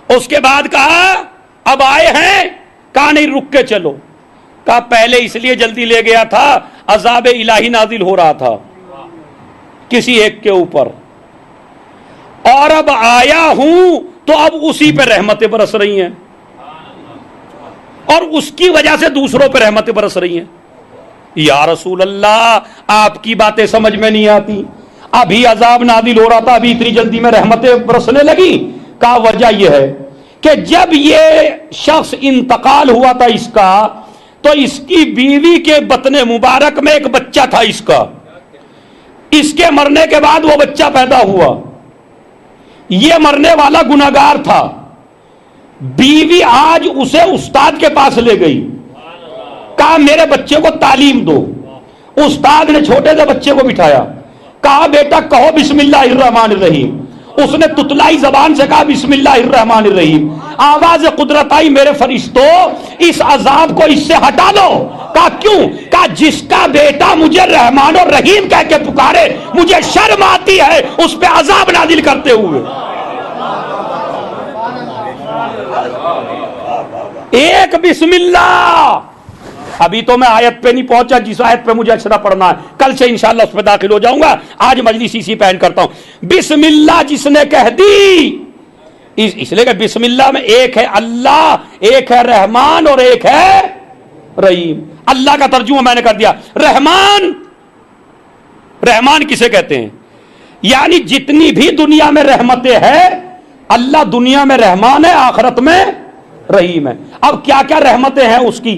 اس کے بعد کہا اب آئے ہیں، کہا نہیں رک کے چلو، کہا پہلے اس لیے جلدی لے گیا تھا عذاب الہی نازل ہو رہا تھا کسی ایک کے اوپر، اور اب آیا ہوں تو اب اسی پہ رحمتیں برس رہی ہیں، اور اس کی وجہ سے دوسروں پہ رحمتیں برس رہی ہیں۔ یا رسول اللہ آپ کی باتیں سمجھ میں نہیں آتی، ابھی عذاب نازل ہو رہا تھا، ابھی اتنی جلدی میں رحمتیں برسنے لگی۔ کہا وجہ یہ ہے کہ جب یہ شخص انتقال ہوا تھا اس کا، تو اس کی بیوی کے بطن مبارک میں ایک بچہ تھا اس کا، اس کے مرنے کے بعد وہ بچہ پیدا ہوا، یہ مرنے والا گناہگار تھا، بیوی آج اسے استاد کے پاس لے گئی، کہا میرے بچے کو تعلیم دو۔ استاد نے چھوٹے سے بچے کو بٹھایا، کہا بیٹا کہو بسم اللہ الرحمن الرحیم۔ اس نے تتلائی زبان سے کہا بسم اللہ الرحمن الرحیم۔ آواز قدرت آئی میرے فرشتوں اس عذاب کو اس سے ہٹا دو۔ کہا کیوں؟ کہا جس کا بیٹا مجھے رحمان اور رحیم کہہ کے پکارے مجھے شرم آتی ہے اس پہ عذاب نازل کرتے ہوئے۔ ایک بسم اللہ۔ ابھی تو میں آیت پہ نہیں پہنچا جس آیت پہ مجھے اشرا پڑھنا ہے، کل سے انشاءاللہ اس پہ داخل ہو جاؤں گا، آج مجلس اسی پہ اینڈ کرتا ہوں۔ بسم اللہ جس نے کہہ دی، اس لیے کہ بسم اللہ میں ایک ہے اللہ، ایک ہے رحمان اور ایک ہے رحیم۔ اللہ کا ترجمہ میں نے کر دیا رحمان۔ رحمان کسے کہتے ہیں؟ یعنی جتنی بھی دنیا میں رحمتیں ہیں، اللہ دنیا میں رحمان ہے، آخرت میں رحیم ہے. اب کیا کیا رحمتیں ہیں اس کی.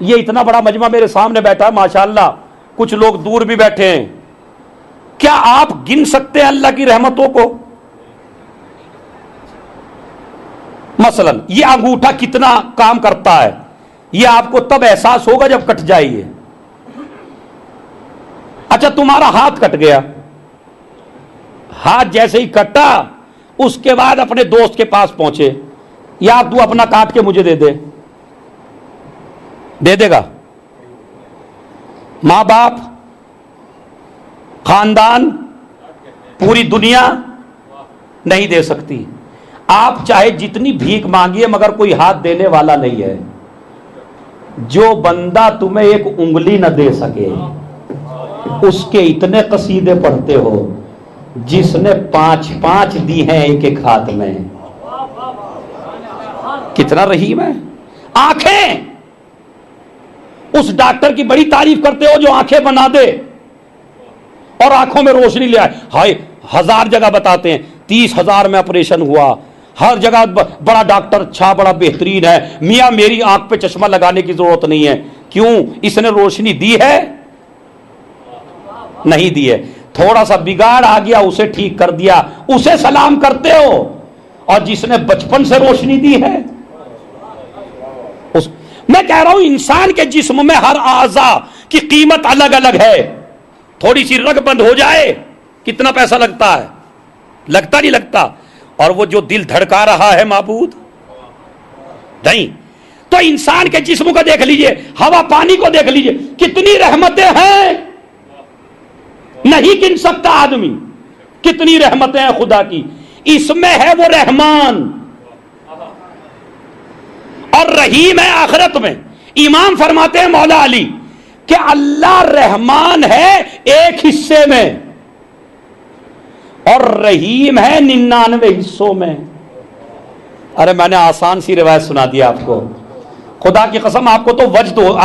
یہ اتنا بڑا مجمع میرے سامنے بیٹھا ہے ماشاءاللہ, کچھ لوگ دور بھی بیٹھے ہیں. کیا آپ گن سکتے ہیں اللہ کی رحمتوں کو؟ مثلا یہ انگوٹھا کتنا کام کرتا ہے, یہ آپ کو تب احساس ہوگا جب کٹ جائے. اچھا تمہارا ہاتھ کٹ گیا, ہاتھ جیسے ہی کٹا اس کے بعد اپنے دوست کے پاس پہنچے, یا تو اپنا کاٹ کے مجھے دے دے گا؟ ماں باپ, خاندان, پوری دنیا نہیں دے سکتی. آپ چاہے جتنی بھیک مانگیے مگر کوئی ہاتھ دینے والا نہیں ہے. جو بندہ تمہیں ایک انگلی نہ دے سکے اس کے اتنے قصیدے پڑھتے ہو جس نے 5 دی ہیں ایک ایک ہاتھ میں. کتنا رحیم ہے. آنکھیں, اس ڈاکٹر کی بڑی تعریف کرتے ہو جو آنکھیں بنا دے اور آنکھوں میں روشنی لے آئے. ہائے 1000 جگہ بتاتے ہیں, 30,000 میں آپریشن ہوا, ہر جگہ بڑا ڈاکٹر اچھا, بڑا بہترین ہے. میاں میری آنکھ پہ چشمہ لگانے کی ضرورت نہیں ہے. کیوں؟ اس نے روشنی دی ہے؟ نہیں دی ہے. تھوڑا سا بگاڑ آ گیا, اسے ٹھیک کر دیا, اسے سلام کرتے ہو. اور جس نے بچپن سے روشنی دی ہے میں کہہ رہا ہوں انسان کے جسم میں ہر اعضاء کی قیمت الگ الگ ہے. تھوڑی سی رگ بند ہو جائے کتنا پیسہ لگتا ہے؟ لگتا نہیں لگتا. اور وہ جو دل دھڑکا رہا ہے معبود نہیں. تو انسان کے جسم کو دیکھ لیجئے, ہوا پانی کو دیکھ لیجئے, کتنی رحمتیں ہیں. نہیں گن سکتا آدمی کتنی رحمتیں ہیں خدا کی. اس میں ہے وہ رحمان اور رحیم ہے آخرت میں. امام فرماتے ہیں مولا علی کہ اللہ رحمان ہے ایک حصے میں اور رحیم ہے 99 حصوں میں. ارے میں نے آسان سی روایت سنا دی آپ کو, خدا کی قسم آپ کو تو وجد ہو,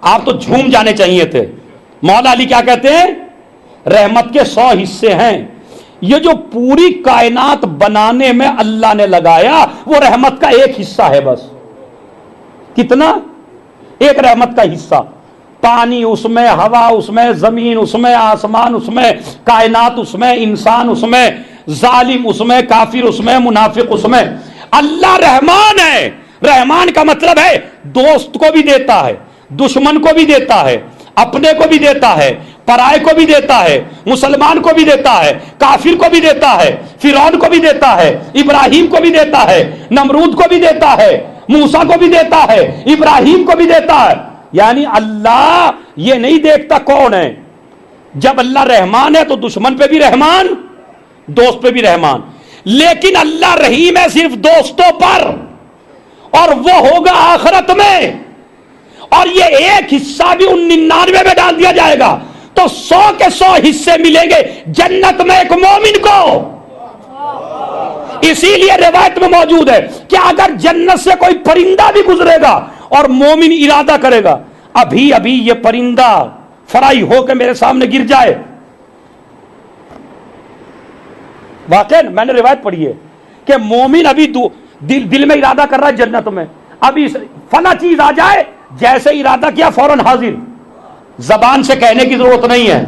آپ تو جھوم جانے چاہیے تھے. مولا علی کیا کہتے ہیں؟ رحمت کے 100 حصے ہیں. یہ جو پوری کائنات بنانے میں اللہ نے لگایا وہ رحمت کا ایک حصہ ہے بس. کتنا؟ ایک رحمت کا حصہ. پانی اس میں, ہوا اس میں, زمین اس میں, آسمان اس میں, کائنات اس میں, انسان اس میں, ظالم اس میں, کافر اس میں, منافق اس میں. اللہ رحمان ہے. رحمان کا مطلب ہے دوست کو بھی دیتا ہے, دشمن کو بھی دیتا ہے, اپنے کو بھی دیتا ہے, پرائے کو بھی دیتا ہے, مسلمان کو بھی دیتا ہے, کافر کو بھی دیتا ہے, فرعون کو بھی دیتا ہے, ابراہیم کو بھی دیتا ہے, نمرود کو بھی دیتا ہے, موسیٰ کو بھی دیتا ہے, ابراہیم کو بھی دیتا ہے. یعنی اللہ یہ نہیں دیکھتا کون ہے. جب اللہ رحمان ہے تو دشمن پہ بھی رحمان, دوست پہ بھی رحمان. لیکن اللہ رحیم ہے صرف دوستوں پر, اور وہ ہوگا آخرت میں. اور یہ ایک حصہ بھی 99 میں ڈال دیا جائے گا تو 100 کے 100 حصے ملیں گے جنت میں ایک مومن کو. اسی لیے روایت میں موجود ہے کہ اگر جنت سے کوئی پرندہ بھی گزرے گا اور مومن ارادہ کرے گا ابھی ابھی یہ پرندہ فرائی ہو کے میرے سامنے گر جائے, واقعی میں نے روایت پڑھی ہے کہ مومن ابھی دل میں ارادہ کر رہا ہے جنت میں, ابھی فلاں چیز آ جائے, جیسے ارادہ کیا فوراً حاضر, زبان سے کہنے کی ضرورت نہیں ہے.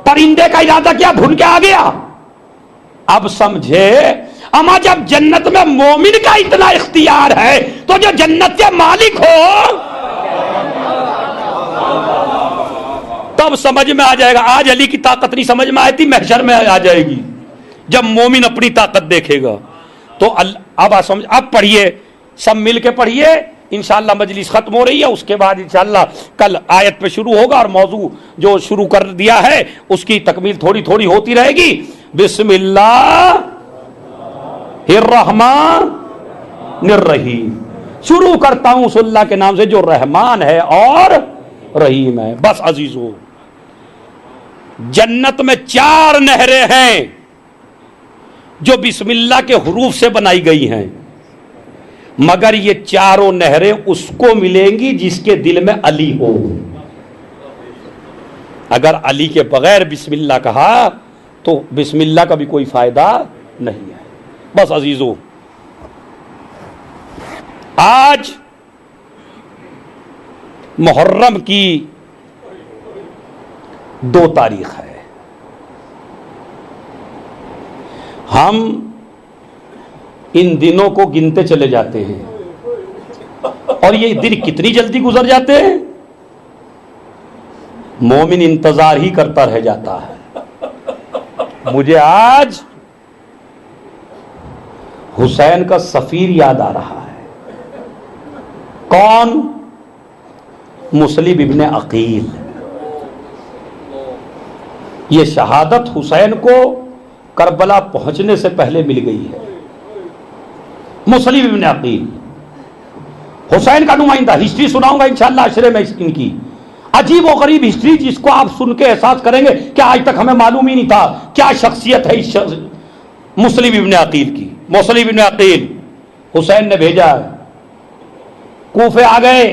پرندے کا ارادہ کیا بھن کے آ گیا. اب سمجھے, اما جب جنت میں مومن کا اتنا اختیار ہے تو جو جنت کے مالک ہو تب سمجھ میں آ جائے گا. آج علی کی طاقت نہیں سمجھ میں آئی تھی, محشر میں آ جائے گی جب مومن اپنی طاقت دیکھے گا. تو اب پڑھیے, سب مل کے پڑھیے. انشاءاللہ مجلس ختم ہو رہی ہے, اس کے بعد انشاءاللہ کل آیت پہ شروع ہوگا اور موضوع جو شروع کر دیا ہے اس کی تکمیل تھوڑی تھوڑی ہوتی رہے گی. بسم اللہ الرحمن الرحیم. شروع کرتا ہوں اس اللہ کے نام سے جو رحمان ہے اور رحیم ہے. بس عزیزو, جنت میں 4 نہریں ہیں جو بسم اللہ کے حروف سے بنائی گئی ہیں, مگر یہ چاروں نہریں اس کو ملیں گی جس کے دل میں علی ہو. اگر علی کے بغیر بسم اللہ کہا تو بسم اللہ کا بھی کوئی فائدہ نہیں ہے. بس عزیزو, آج محرم کی 2 تاریخ ہے. ہم ان دنوں کو گنتے چلے جاتے ہیں اور یہ دن کتنی جلدی گزر جاتے ہیں. مومن انتظار ہی کرتا رہ جاتا ہے. مجھے آج حسین کا سفیر یاد آ رہا ہے. کون؟ مسلم ابن عقیل. یہ شہادت حسین کو کربلا پہنچنے سے پہلے مل گئی ہے. مسلم ابن عقیل حسین کا نمائندہ. ہسٹری سناؤں گا انشاءاللہ عشرے میں ان کی. عجیب و غریب ہسٹری جس کو آپ سن کے احساس کریں گے کہ آج تک ہمیں معلوم ہی نہیں تھا کیا شخصیت ہے اس مسلم ابن عقیل کی. مسلم ابن عقیل حسین نے بھیجا, کوفے آ گئے,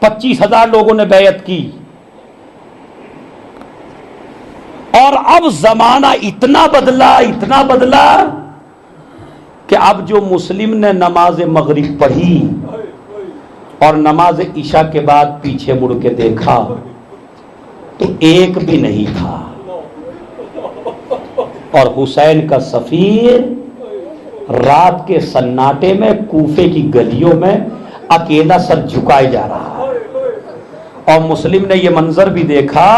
25,000 لوگوں نے بیعت کی. اور اب زمانہ اتنا بدلا کہ اب جو مسلم نے نماز مغرب پڑھی اور نماز عشاء کے بعد پیچھے مڑ کے دیکھا تو ایک بھی نہیں تھا. اور حسین کا سفیر رات کے سناٹے میں کوفے کی گلیوں میں اکیلا سر جھکائے جا رہا ہے. اور مسلم نے یہ منظر بھی دیکھا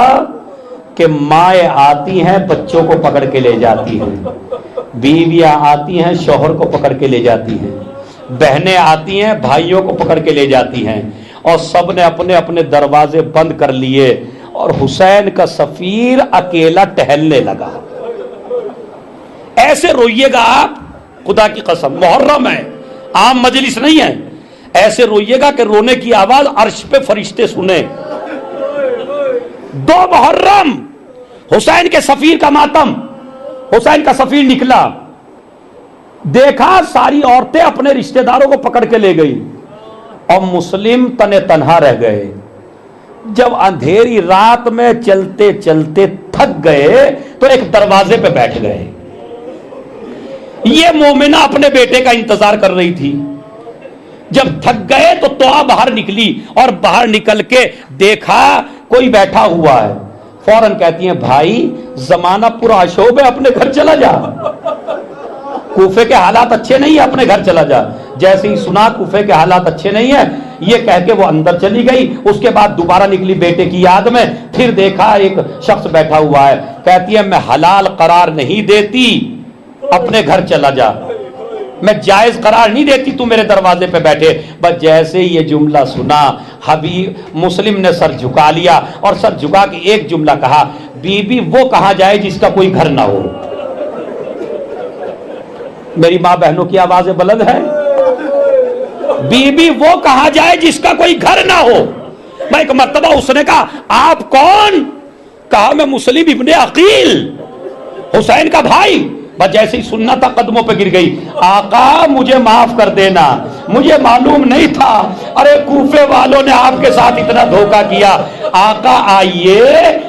کہ مائیں آتی ہیں بچوں کو پکڑ کے لے جاتی ہیں, بیویاں آتی ہیں شوہر کو پکڑ کے لے جاتی ہیں, بہنیں آتی ہیں بھائیوں کو پکڑ کے لے جاتی ہیں, اور سب نے اپنے اپنے دروازے بند کر لیے اور حسین کا سفیر اکیلا ٹہلنے لگا. ایسے روئیے گا آپ, خدا کی قسم, محرم ہے, عام مجلس نہیں ہے. ایسے روئیے گا کہ رونے کی آواز عرش پہ فرشتے سنیں. 2 محرم حسین کے سفیر کا ماتم. حسین کا سفیر نکلا, دیکھا ساری عورتیں اپنے رشتہ داروں کو پکڑ کے لے گئی اور مسلم تنے تنہا رہ گئے. جب اندھیری رات میں چلتے چلتے تھک گئے تو ایک دروازے پہ بیٹھ گئے. یہ مومنہ اپنے بیٹے کا انتظار کر رہی تھی. جب تھک گئے تو توآ باہر نکلی اور باہر نکل کے دیکھا کوئی بیٹھا ہوا ہے. فوراً کہتی ہیں بھائی زمانہ پورا اشوب ہے, اپنے گھر چلا جا. کوفے کے حالات اچھے نہیں ہیں, اپنے گھر چلا جا. جیسے ہی سنا کوفے کے حالات اچھے نہیں ہیں, یہ کہہ کے وہ اندر چلی گئی. اس کے بعد دوبارہ نکلی بیٹے کی یاد میں, پھر دیکھا ایک شخص بیٹھا ہوا ہے. کہتی ہے میں حلال قرار نہیں دیتی, اپنے گھر چلا جا. میں جائز قرار نہیں دیتی تو میرے دروازے پہ بیٹھے. بس جیسے یہ جملہ سنا حبیب مسلم نے سر جھکا لیا اور سر جھکا کے ایک جملہ کہا, بی بی وہ کہاں جائے جس کا کوئی گھر نہ ہو. میری ماں بہنوں کی آوازیں بلند ہے. بی بی وہ کہاں جائے جس کا کوئی گھر نہ ہو. میں ایک مرتبہ اس نے کہا آپ کون؟ کہا میں مسلم ابن عقیل, حسین کا بھائی. بس جیسے ہی سننا تھا قدموں پہ گر گئی. آقا مجھے معاف کر دینا, مجھے معلوم نہیں تھا, ارے کوفے والوں نے آپ کے ساتھ اتنا دھوکہ کیا. آقا آئیے,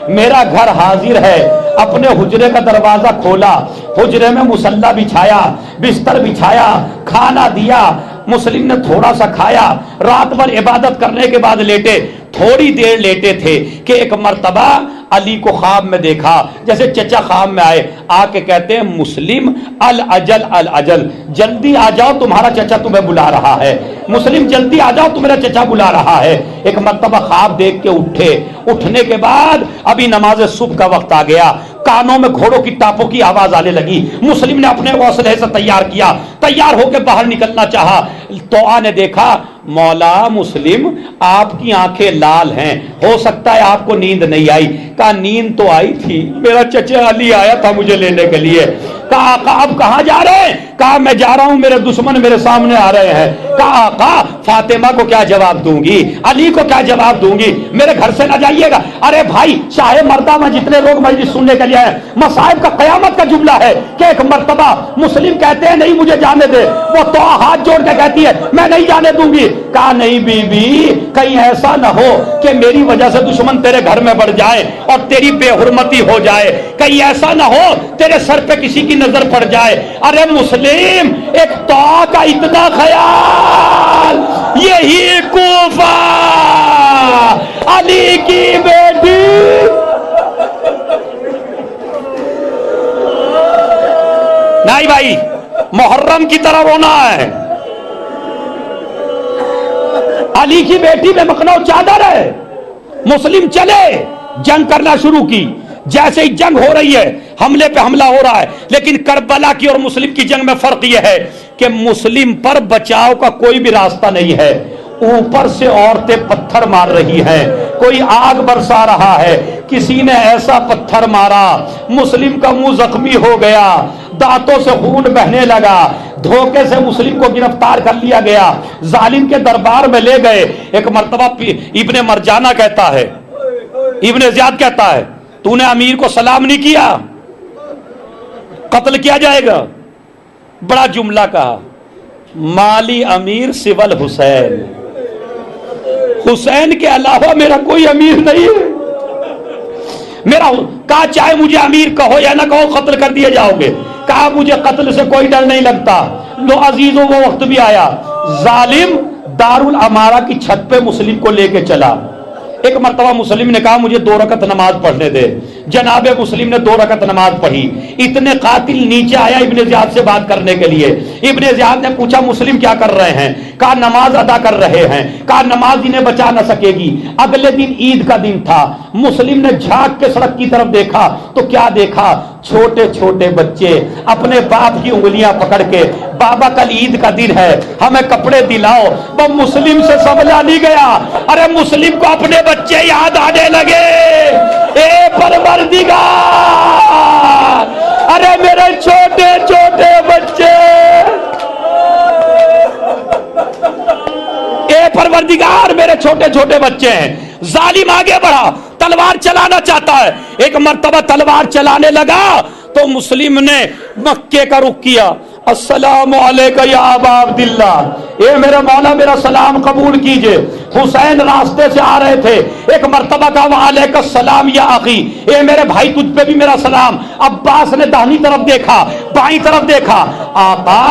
میرا گھر حاضر ہے. اپنے حجرے کا دروازہ کھولا, حجرے میں مصلی بچھایا, بستر بچھایا, کھانا دیا. مسلم نے تھوڑا سا کھایا, رات بھر عبادت کرنے کے بعد لیٹے. تھوڑی دیر لیٹے تھے کہ ایک مرتبہ علی کو خواب میں دیکھا, جیسے چچا خواب میں آئے, آ کے کہتے ہیں مسلم الاجل الاجل, جلدی آ جاؤ تمہارا چچا تمہیں بلا رہا ہے. مسلم جلدی آ جاؤ تمہارا چچا بلا رہا ہے. ایک مرتبہ خواب دیکھ کے اٹھے. اٹھنے کے بعد ابھی نماز صبح کا وقت آ گیا, کانوں میں گھوڑوں کی ٹاپوں کی آواز آنے لگی. مسلم نے اپنے حوصلے سے تیار کیا, تیار ہو کے باہر نکلنا چاہا. توآ نے دیکھا مولا مسلم آپ کی آنکھیں لال ہیں, ہو سکتا ہے آپ کو نیند نہیں آئی. کہا نیند تو آئی تھی, میرا چچا علی آیا تھا مجھے لینے کے لیے. کہا آقا اب کہاں جا رہے ہیں؟ کہا میں جا رہا ہوں, میرے دشمن میرے سامنے آ رہے ہیں. کہا آقا فاطمہ کو کیا جواب دوں گی، علی کو کیا جواب دوں گی، میرے گھر سے نہ جائیے گا۔ ارے بھائی چاہے مردہ میں جتنے لوگ مجلس سننے کے لیے آئے، مصائب کا قیامت کا جملہ ہے کہ ایک مرتبہ مسلم کہتے ہیں نہیں مجھے جانے دے، وہ تو ہاتھ جوڑ کے کہتی ہے میں نہیں جانے دوں گی۔ کہا نہیں بی بی، کہیں ایسا نہ ہو کہ میری وجہ سے دشمن تیرے گھر میں بڑھ جائے اور تیری بے حرمتی ہو جائے، کہیں ایسا نہ ہو تیرے سر پہ کسی کی نظر پڑ جائے۔ ارے مسلم، ایک تو کا اتنا خیال، یہی کوفہ، علی کی بیٹی۔ نہیں بھائی، محرم کی طرح رونا ہے۔ علی کی بیٹی میں مخنو چادر ہے۔ مسلم چلے، جنگ کرنا شروع کی۔ جیسے ہی جنگ ہو رہی ہے، حملے پہ حملہ ہو رہا ہے، لیکن کربلا کی اور مسلم کی جنگ میں فرق یہ ہے کہ مسلم پر بچاؤ کا کوئی بھی راستہ نہیں ہے۔ اوپر سے عورتیں پتھر مار رہی ہیں، کوئی آگ برسا رہا ہے۔ کسی نے ایسا پتھر مارا، مسلم کا منہ زخمی ہو گیا، دانتوں سے خون بہنے لگا، دھوکے سے مسلم کو گرفتار کر لیا گیا، ظالم کے دربار میں لے گئے۔ ایک مرتبہ ابن مرجانہ کہتا ہے، ابن زیاد کہتا ہے تو نے امیر کو سلام نہیں کیا، قتل کیا جائے گا۔ بڑا جملہ کہا، مالی امیر سول حسین، حسین کے علاوہ میرا کوئی امیر نہیں ہے۔ میرا کہا چاہے مجھے امیر کہو یا نہ کہو قتل کر دیے جاؤ گے۔ کہا مجھے قتل سے کوئی ڈر نہیں لگتا۔ لو عزیزوں، وہ وقت بھی آیا، ظالم دارالامارہ کی چھت پہ مسلم کو لے کے چلا۔ ایک مرتبہ مسلم نے کہا مجھے 2 رکعت نماز پڑھنے دے۔ جناب مسلم نے 2 رکعت نماز پڑھی۔ اتنے قاتل نیچے آیا ابن زیاد سے بات کرنے کے لیے۔ ابن زیاد نے پوچھا مسلم کیا کر رہے ہیں؟ کہا نماز ادا کر رہے ہیں۔ کہا نماز انہیں بچا نہ سکے گی۔ اگلے دن عید کا دن تھا۔ مسلم نے جھانک کے سڑک کی طرف دیکھا تو کیا دیکھا؟ چھوٹے چھوٹے بچے اپنے باپ کی انگلیاں پکڑ کے، بابا کل عید کا دن ہے ہمیں کپڑے دلاؤ۔ وہ مسلم سے سنبھلا نہیں گیا۔ ارے مسلم کو اپنے بچے یاد آنے لگے۔ اے پروردگار، ارے میرے چھوٹے چھوٹے بچے، اے پروردگار میرے چھوٹے چھوٹے بچے ہیں۔ ظالم آگے بڑھا، تلوار چلانا چاہتا ہے۔ ایک مرتبہ تلوار چلانے لگا تو مسلم نے مکے کا رخ کیا۔ السلام علیکم یا ابا عبداللہ، اے میرے مولا میرا سلام قبول کیجئے۔ حسین راستے سے آ رہے تھے۔ ایک مرتبہ کہا وعلیکم السلام یا اخی، اے میرے بھائی تجھ پہ بھی میرا سلام۔ عباس نے داہنی طرف دیکھا، بائیں طرف دیکھا، آقا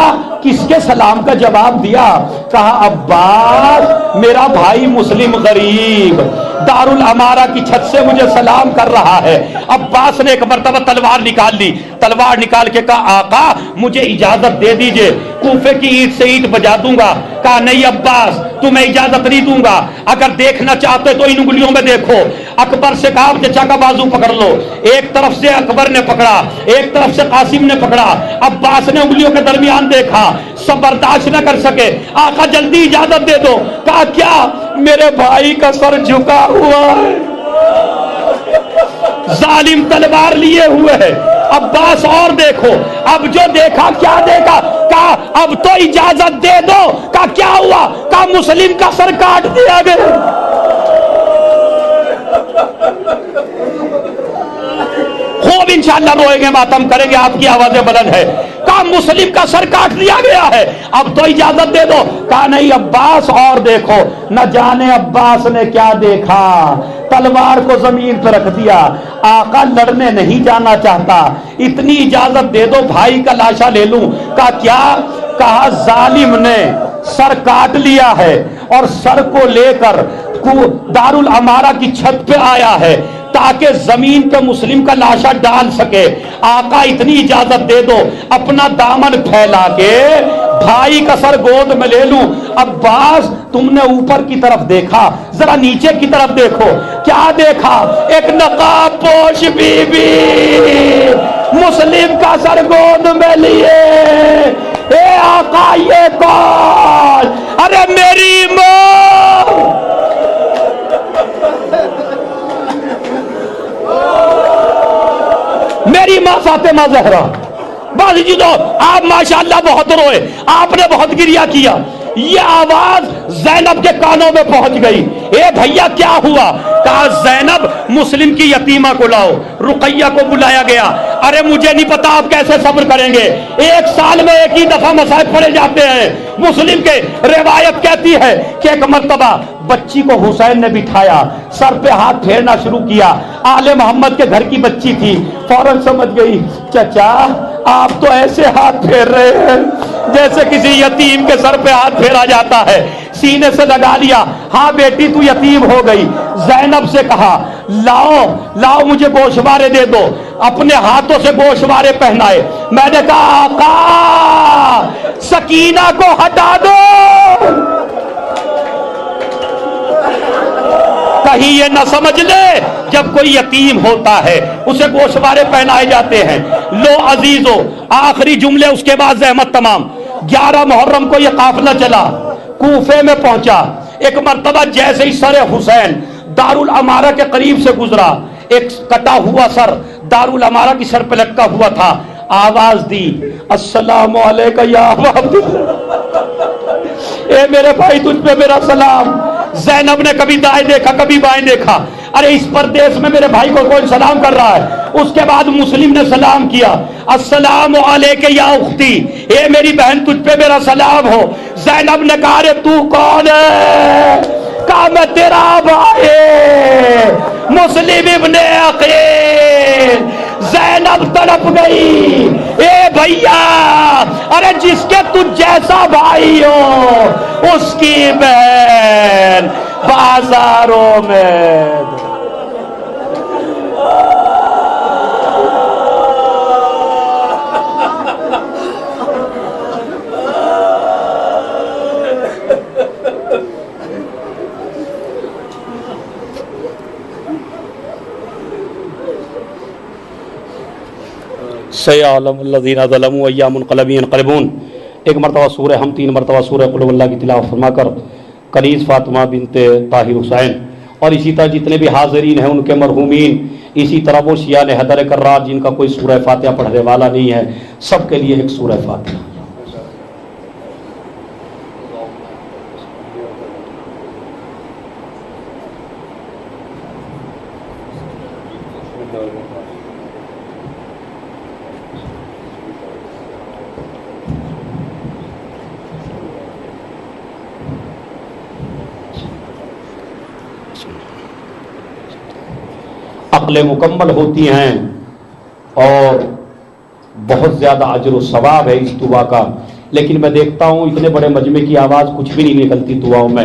کس کے سلام کا جواب دیا؟ کہا عباس میرا بھائی مسلم غریب دارالامارہ کی چھت سے مجھے سلام کر رہا ہے۔ عباس نے ایک مرتبہ تلوار نکال لی، تلوار نکال کے کہا آقا مجھے اجازت دے دیجئے، کوفے کی اینٹ سے اینٹ بجا دوں گا۔ کہا نہیں عباس تمہیں اجازت نہیں دوں گا، اگر دیکھنا چاہتے تو ان انگلیوں میں دیکھو۔ اکبر سے کہا چچا کا بازو پکڑ لو۔ ایک طرف سے اکبر نے پکڑا، ایک طرف سے قاسم نے پکڑا۔ عباس نے انگلیوں کے درمیان دیکھا، سب برداشت نہ کر سکے۔ آقا جلدی اجازت دے دو۔ کہا کیا؟ میرے بھائی کا سر جھکا ہوا ہے، ظالم تلوار لیے ہوئے ہے۔ عباس اور دیکھو، اب جو دیکھا کیا دیکھا؟ کہا اب تو اجازت دے دو۔ کہا کیا ہوا؟ کہا مسلم کا سر کاٹ دیا گیا۔ خوب انشاءاللہ روئیں گے، ماتم کریں گے، آپ کی آوازیں بلند ہے۔ کہا مسلم کا سر کاٹ دیا گیا ہے، اب تو اجازت دے دو۔ کہا نہیں عباس اور دیکھو۔ نہ جانے عباس نے کیا دیکھا، تلوار کو زمین پہ رکھ دیا۔ آقا لڑنے نہیں جانا چاہتا، اتنی اجازت دے دو بھائی کا لاشا لے لوں۔ کہا کیا؟ کہا ظالم نے سر کاٹ لیا ہے اور سر کو لے کر دارالامارہ کی چھت پہ آیا ہے تاکہ زمین پہ مسلم کا لاشا ڈال سکے۔ آقا اتنی اجازت دے دو اپنا دامن پھیلا کے بھائی کا سر گود میں لے لوں۔ عباس تم نے اوپر کی طرف دیکھا، ذرا نیچے کی طرف دیکھو، کیا دیکھا؟ ایک نقاب پوش بی بی مسلم کا سر گود میں لیے۔ اے آقا یہ کون؟ ارے میری ماں، میری ماں فاطمہ زہرا۔ بازی جی تو آپ ماشاءاللہ بہت روئے، آپ نے بہت گریہ کیا۔ یہ آواز زینب کے کانوں میں پہنچ گئی. اے بھیا کیا ہوا؟ کہا زینب مسلم کی یتیمہ کو لاؤ. رقیہ کو بلایا گیا. ارے مجھے نہیں پتا آپ کیسے صبر کریں گے, ایک سال میں ایک ہی دفعہ مصائب پڑے جاتے ہیں. مسلم کے روایت کہتی ہے کہ ایک مرتبہ بچی کو حسین نے بٹھایا, سر پہ ہاتھ پھیرنا شروع کیا. آل محمد کے گھر کی بچی تھی, فوراً سمجھ گئی چچا آپ تو ایسے ہاتھ پھیر رہے ہیں جیسے کسی یتیم کے سر پہ ہاتھ پھیرا جاتا ہے. سینے سے لگا لیا, ہاں بیٹی تو یتیم ہو گئی. زینب سے کہا لاؤ مجھے گوشوارے دے دو. اپنے ہاتھوں سے گوشوارے پہنائے. میں نے کہا آقا سکینہ کو ہٹا دو, کہیں یہ نہ سمجھ لے جب کوئی یتیم ہوتا ہے اسے گوشوارے پہنائے جاتے ہیں. لو عزیزو, آخری جملے اس کے بعد زحمت تمام. 11 محرم کو یہ قافلہ چلا, کوفے میں پہنچا. ایک مرتبہ جیسے ہی سر حسین دارالعمارہ کے قریب سے گزرا, ایک کٹا ہوا سر دارالعمارہ کی سر پہ لٹکا ہوا تھا. آواز دی السلام علیکم یا عبد اللہ, اے میرے بھائی تجھ پہ میرا سلام. زینب نے کبھی دائیں دیکھا کبھی بائیں دیکھا, ارے اس پردیس میں میرے بھائی کو کون سلام کر رہا ہے. اس کے بعد مسلم نے سلام کیا, السلام علیکم یا اختی, اے میری بہن تجھ پہ میرا سلام ہو. زینب نے کہا ارے تو کون ہے؟ کہا میں تیرا بھائی مسلم ابن عقیل. زینب تڑپ گئی, اے بھیا ارے جس کے تجھ جیسا بھائی ہو اس کی بہن بازاروں میں. سیعلم الذین ظلموا ای منقلب ینقلبون. ایک مرتبہ سورہ ہم 3 مرتبہ سورہ قل اللہ کی تلاوت فرما کر کنیز فاطمہ بنت طاہر حسین اور اسی طرح جتنے بھی حاضرین ہیں ان کے مرحومین, اسی طرح وہ شیعہ حیدر کرار جن کا کوئی سورہ فاتحہ پڑھنے والا نہیں ہے, سب کے لیے ایک سورہ فاتحہ. عقلیں مکمل ہوتی ہیں اور بہت زیادہ اجر و ثواب ہے اس دعا کا, لیکن میں دیکھتا ہوں اتنے بڑے مجمع کی آواز کچھ بھی نہیں نکلتی دعاؤں میں,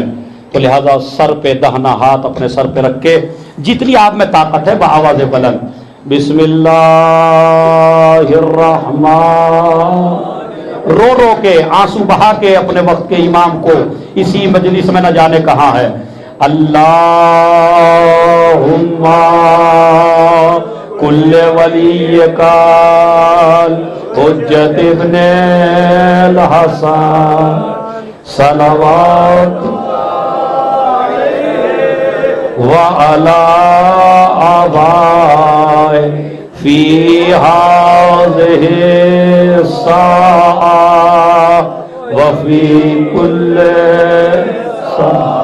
تو لہٰذا سر پہ دہنا ہاتھ اپنے سر پہ رکھ کے جتنی آپ میں طاقت ہے بآواز بلند بسم اللہ الرحمن, رو کے آنسو بہا کے اپنے وقت کے امام کو اسی مجلس میں نہ جانے کہاں ہے. اللہم کل ولی کال حجت ابن الحسن صلوات وعلی آبائے فی ہذہ الساعہ وفی کل ساعہ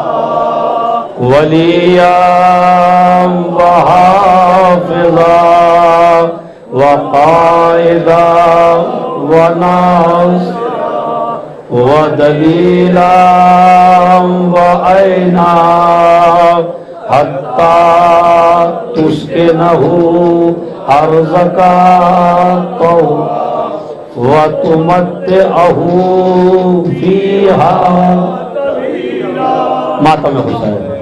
ولیاں وحافظا وقائدا وناصرا ودلیلا وعینا حتی تسکنہ ارضک طوعا وتمتعہ فیہا. ماتم حسین.